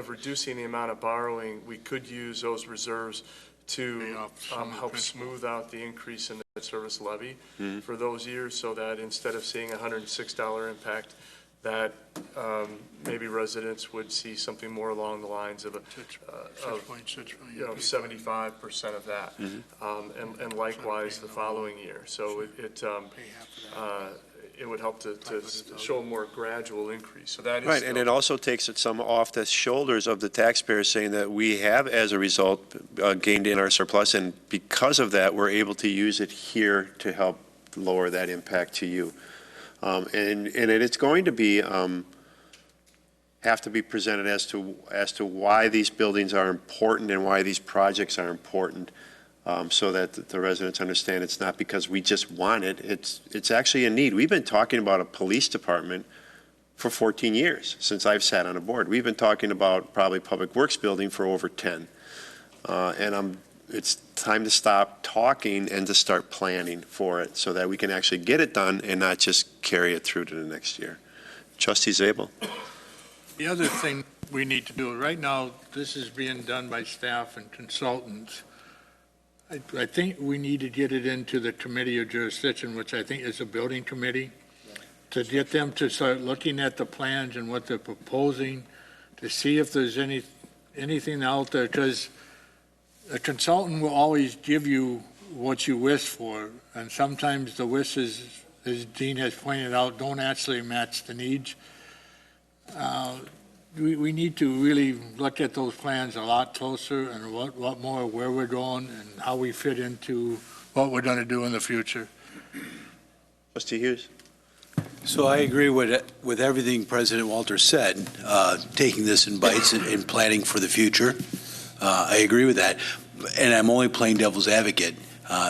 reducing the amount of borrowing, we could use those reserves to help smooth out the increase in the service levy for those years, so that instead of seeing a $106 impact, that maybe residents would see something more along the lines of 75% of that, and likewise the following year. So it would help to show a more gradual increase. So that is Right, and it also takes it some off the shoulders of the taxpayers, saying that we have, as a result, gained in our surplus, and because of that, we're able to use it here to help lower that impact to you. And it's going to be have to be presented as to why these buildings are important and why these projects are important. So that the residents understand it's not because we just want it, it's actually a need. We've been talking about a police department for 14 years, since I've sat on a board. We've been talking about probably Public Works building for over 10. It's time to stop talking and to start planning for it so that we can actually get it done and not just carry it through to the next year. Trustee Zabel. The other thing we need to do, right now, this is being done by staff and consultants. I think we need to get it into the committee of jurisdiction, which I think is a building committee, to get them to start looking at the plans and what they're proposing, to see if there's anything out there, because a consultant will always give you what you wish for, and sometimes the wishes, as Dean has pointed out, don't actually match the needs. We need to really look at those plans a lot closer and what more, where we're going and how we fit into what we're going to do in the future. Trustee Hughes. So I agree with everything President Walter said, taking this in bites and planning for the future. I agree with that, and I'm only playing devil's advocate.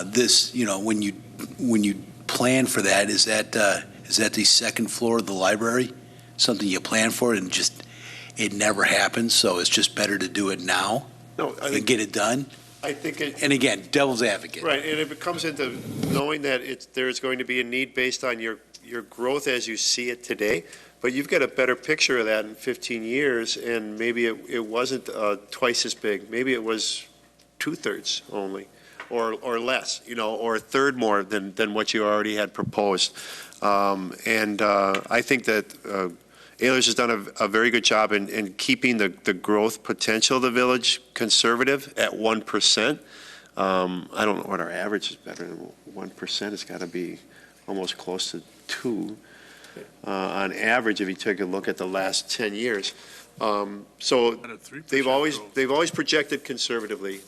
This, when you plan for that, is that the second floor of the library? Something you plan for and just it never happens, so it's just better to do it now and get it done? I think and again, devil's advocate. Right, and it comes into knowing that there's going to be a need based on your growth as you see it today, but you've got a better picture of that in 15 years, and maybe it wasn't twice as big. Maybe it was 2/3 only. or less, or a third more than what you already had proposed. I think that Ehlers has done a very good job in keeping the growth potential of the village conservative at 1%. I don't know what our average is better than 1%. It's got to be almost close to 2 on average if you take a look at the last 10 years. So At a 3% they've always growth. projected conservatively,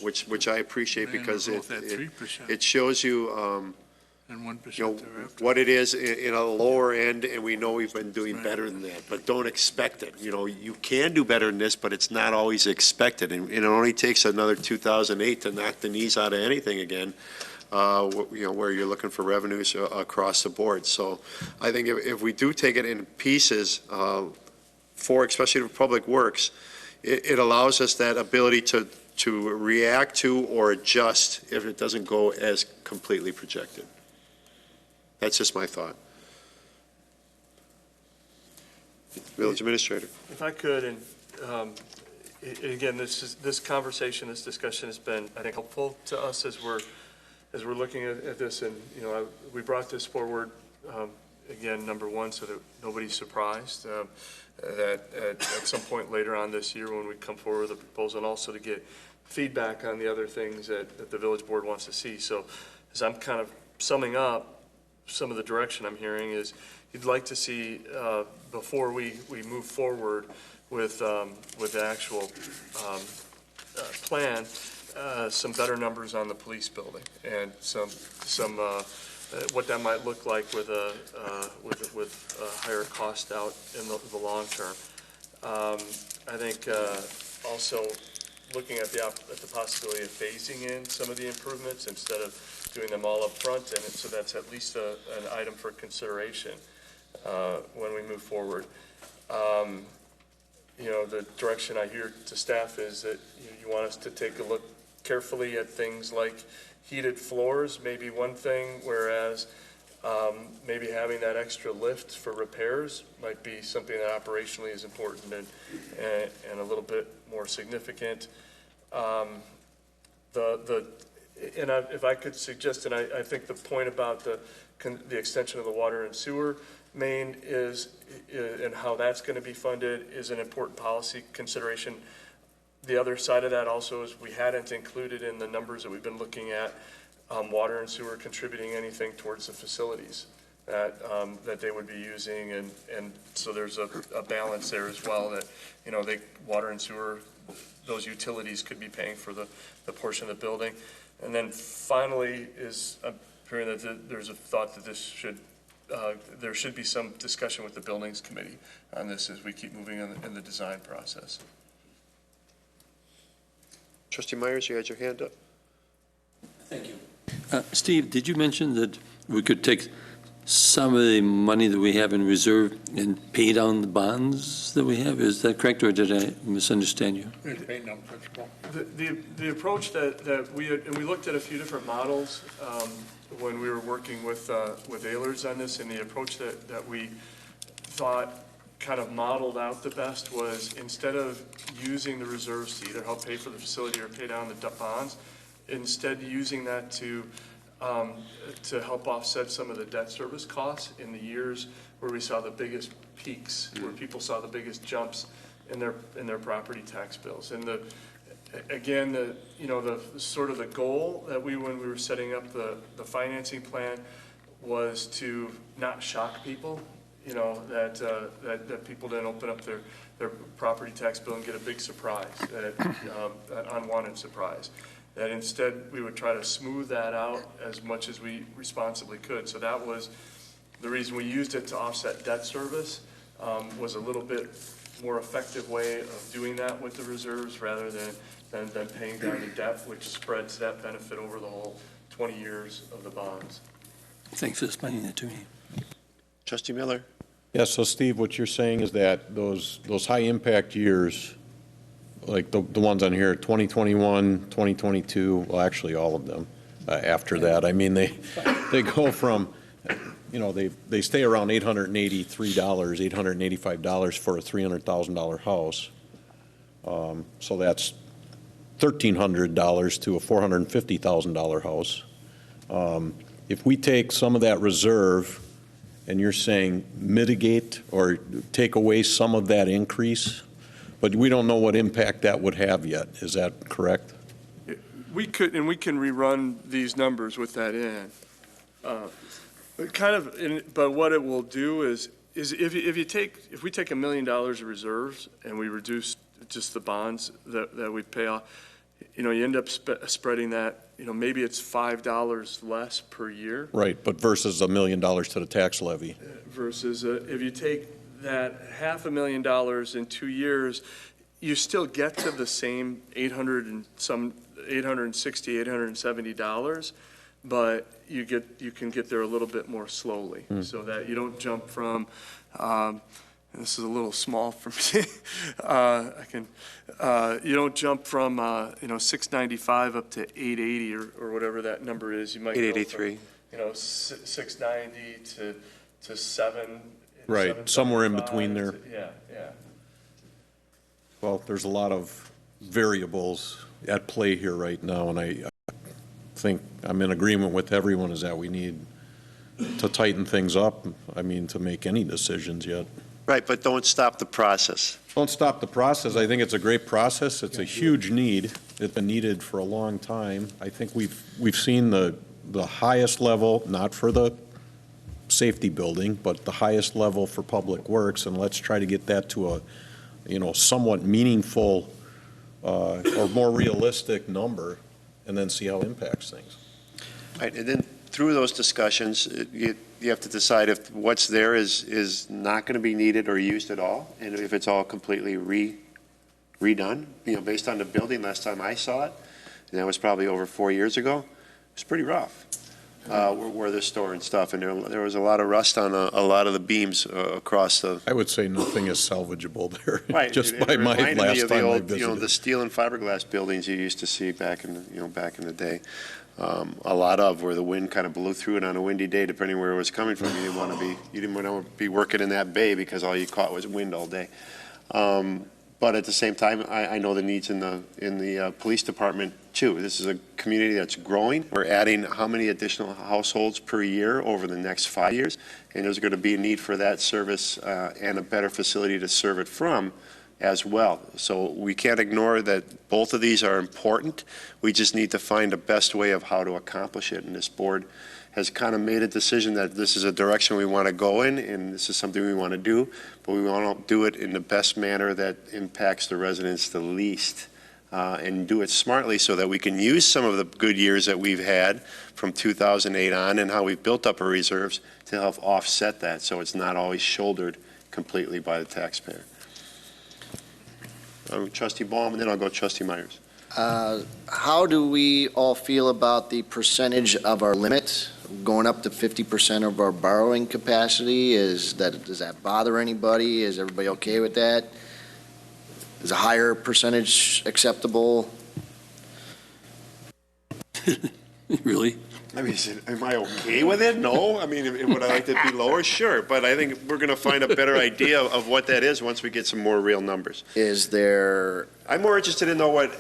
which I appreciate Mainly because growth at 3%. it shows you And 1% thereafter. what it is in a lower end, and we know we've been doing better than that, but don't expect it. You can do better than this, but it's not always expected, and it only takes another 2008 to knock the knees out of anything again, where you're looking for revenues across the board. So I think if we do take it in pieces, especially for Public Works, it allows us that ability to react to or adjust if it doesn't go as completely projected. That's just my thought. Village Administrator. If I could, and again, this conversation, this discussion has been, I think, helpful to us as we're looking at this, and, we brought this forward, again, number one, so that nobody's surprised, that at some point later on this year when we come forward with a proposal, and also to get feedback on the other things that the village board wants to see. So as I'm kind of summing up, some of the direction I'm hearing is you'd like to see, before we move forward with the actual plan, some better numbers on the police building and some what that might look like with a higher cost out in the long term. I think also looking at the possibility of phasing in some of the improvements instead of doing them all up front, and so that's at least an item for consideration when we move forward. The direction I hear to staff is that you want us to take a look carefully at things like heated floors, maybe one thing, whereas maybe having that extra lift for repairs might be something that operationally is important and a little bit more significant. If I could suggest, and I think the point about the extension of the water and sewer main is, and how that's going to be funded is an important policy consideration. The other side of that also is we hadn't included in the numbers that we've been looking at water and sewer contributing anything towards the facilities that they would be using, and so there's a balance there as well that water and sewer, those utilities could be paying for the portion of the building. And then finally is, I'm hearing that there's a thought that there should be some discussion with the buildings committee on this as we keep moving in the design process. Trustee Myers, you had your hand up. Thank you. Steve, did you mention that we could take some of the money that we have in reserve and pay down the bonds that we have? Is that correct, or did I misunderstand you? The approach that we had, and we looked at a few different models when we were working with Ehlers on this, and the approach that we thought kind of modeled out the best was, instead of using the reserves to either help pay for the facility or pay down the bonds, instead using that to help offset some of the debt service costs in the years where we saw the biggest peaks, where people saw the biggest jumps in their property tax bills. And the sort of the goal that when we were setting up the financing plan was to not shock people, that people didn't open up their property tax bill and get a big surprise, an unwanted surprise. That instead we would try to smooth that out as much as we responsibly could. So that was the reason we used it to offset debt service, was a little bit more effective way of doing that with the reserves rather than paying down the debt, which spreads that benefit over the whole 20 years of the bonds. Thanks for explaining that to me. Trustee Miller. Yeah, so Steve, what you're saying is that those high-impact years, like the ones on here, 2021, 2022, well, actually all of them after that, I mean, they go from, they stay around $883, $885 for a $300,000 house. So that's $1,300 to a $450,000 house. If we take some of that reserve, and you're saying mitigate or take away some of that increase, but we don't know what impact that would have yet, is that correct? We could, and we can rerun these numbers with that in. But what it will do is if we take $1 million of reserves and we reduce just the bonds that we pay off, you end up spreading that, maybe it's $5 less per year. Right, but versus $1 million to the tax levy. Versus if you take that $500,000 in 2 years, you still get to the same $870, but you can get there a little bit more slowly, so that you don't jump from. This is a little small for me. You don't jump from 695 up to 880 or whatever that number is. You might go from, 883. 690 to 7. Right, somewhere in between there. Yeah. Well, there's a lot of variables at play here right now, and I think I'm in agreement with everyone is that we need to tighten things up, to make any decisions yet. Right, but don't stop the process. Don't stop the process. I think it's a great process. It's a huge need. It's been needed for a long time. I think we've seen the highest level, not for the safety building, but the highest level for public works, and let's try to get that to a somewhat meaningful or more realistic number, and then see how it impacts things. Right, and then through those discussions, you have to decide if what's there is not going to be needed or used at all, and if it's all completely redone. Based on the building last time I saw it, and that was probably over 4 years ago, it was pretty rough. Where they're storing stuff, and there was a lot of rust on a lot of the beams across the. I would say nothing is salvageable there. Right. Just by my last time I visited. The steel and fiberglass buildings you used to see back in the day. A lot of where the wind kind of blew through it on a windy day, depending where it was coming from. You didn't want to be working in that bay because all you caught was wind all day. But at the same time, I know the needs in the police department too. This is a community that's growing. We're adding how many additional households per year over the next 5 years, and there's going to be a need for that service and a better facility to serve it from as well. So we can't ignore that both of these are important. We just need to find the best way of how to accomplish it, and this board has kind of made a decision that this is a direction we want to go in, and this is something we want to do, but we want to do it in the best manner that impacts the residents the least, and do it smartly so that we can use some of the good years that we've had from 2008 on and how we've built up our reserves to help offset that, so it's not always shouldered completely by the taxpayer. Trustee Baum, and then I'll go Trustee Myers. How do we all feel about the percentage of our limit going up to 50% of our borrowing capacity? Does that bother anybody? Is everybody okay with that? Is a higher percentage acceptable? Really? Am I okay with it? No. Would I like it to be lower? Sure. But I think we're going to find a better idea of what that is once we get some more real numbers. I'm more interested in what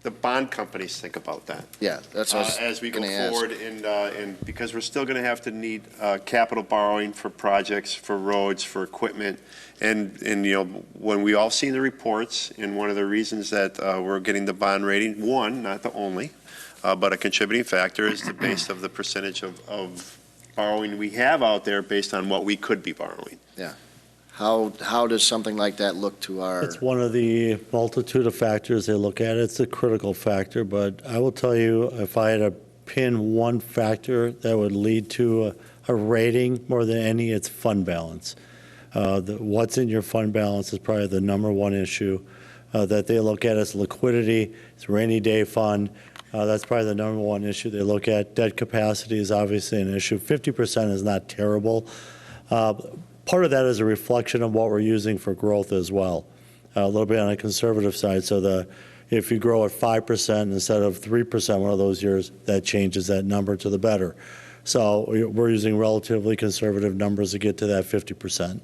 the bond companies think about that. Yeah, that's what I was as we go gonna forward, and because we're still going to have to need capital borrowing for projects, for roads, for equipment, and when we all seen the reports, and one of the reasons that we're getting the bond rating, one, not the only, but a contributing factor is the base of the percentage of borrowing we have out there based on what we could be borrowing. Yeah. How does something like that look to our? It's one of the multitude of factors they look at. It's a critical factor, but I will tell you, if I had to pin one factor that would lead to a rating more than any, it's fund balance. What's in your fund balance is probably the number one issue that they look at as liquidity. It's rainy day fund. That's probably the number one issue they look at. Debt capacity is obviously an issue. 50% is not terrible. Part of that is a reflection of what we're using for growth as well, a little bit on the conservative side. So if you grow at 5% instead of 3% one of those years, that changes that number to the better. So we're using relatively conservative numbers to get to that 50%.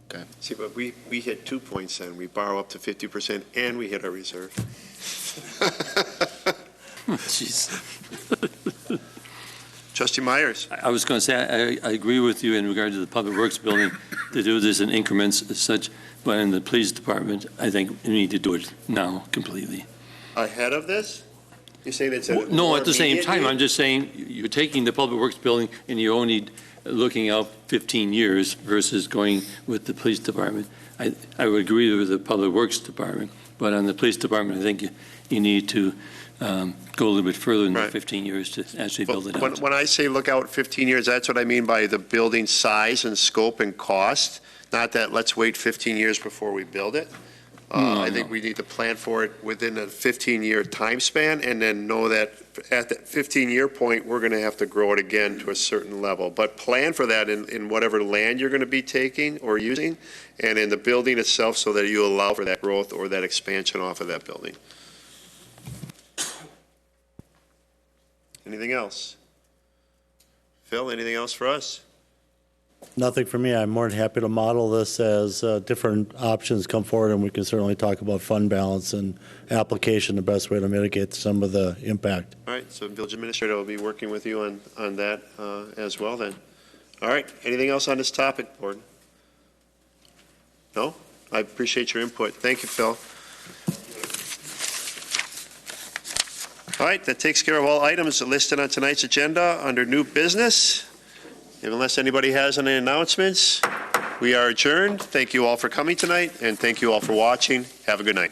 Okay. See, but we hit 2 points then. We borrow up to 50% and we hit our reserve. Jeez. Trustee Myers? I was going to say, I agree with you in regard to the Public Works building, to do this in increments as such, but in the police department, I think we need to do it now completely. Ahead of this? You're saying it's a No, more at the same immediate time, need? I'm just saying, you're taking the Public Works building and you're only looking out 15 years versus going with the police department. I would agree with the Public Works department, but on the police department, I think you need to go a little bit further than the Right. 15 years to actually build it out. When I say look out 15 years, that's what I mean by the building size and scope and cost, not that let's wait 15 years before we build it. I think we need to plan for it within a 15-year time span and then know that at that 15-year point, we're going to have to grow it again to a certain level. But plan for that in whatever land you're going to be taking or using and in the building itself so that you allow for that growth or that expansion off of that building. Anything else? Phil, anything else for us? Nothing for me. I'm more than happy to model this as different options come forward, and we can certainly talk about fund balance and application, the best way to mitigate some of the impact. All right, so village administrator will be working with you on that as well then. All right, anything else on this topic, board? No? I appreciate your input. Thank you, Phil. All right, that takes care of all items listed on tonight's agenda under new business. Unless anybody has any announcements, we are adjourned. Thank you all for coming tonight, and thank you all for watching. Have a good night.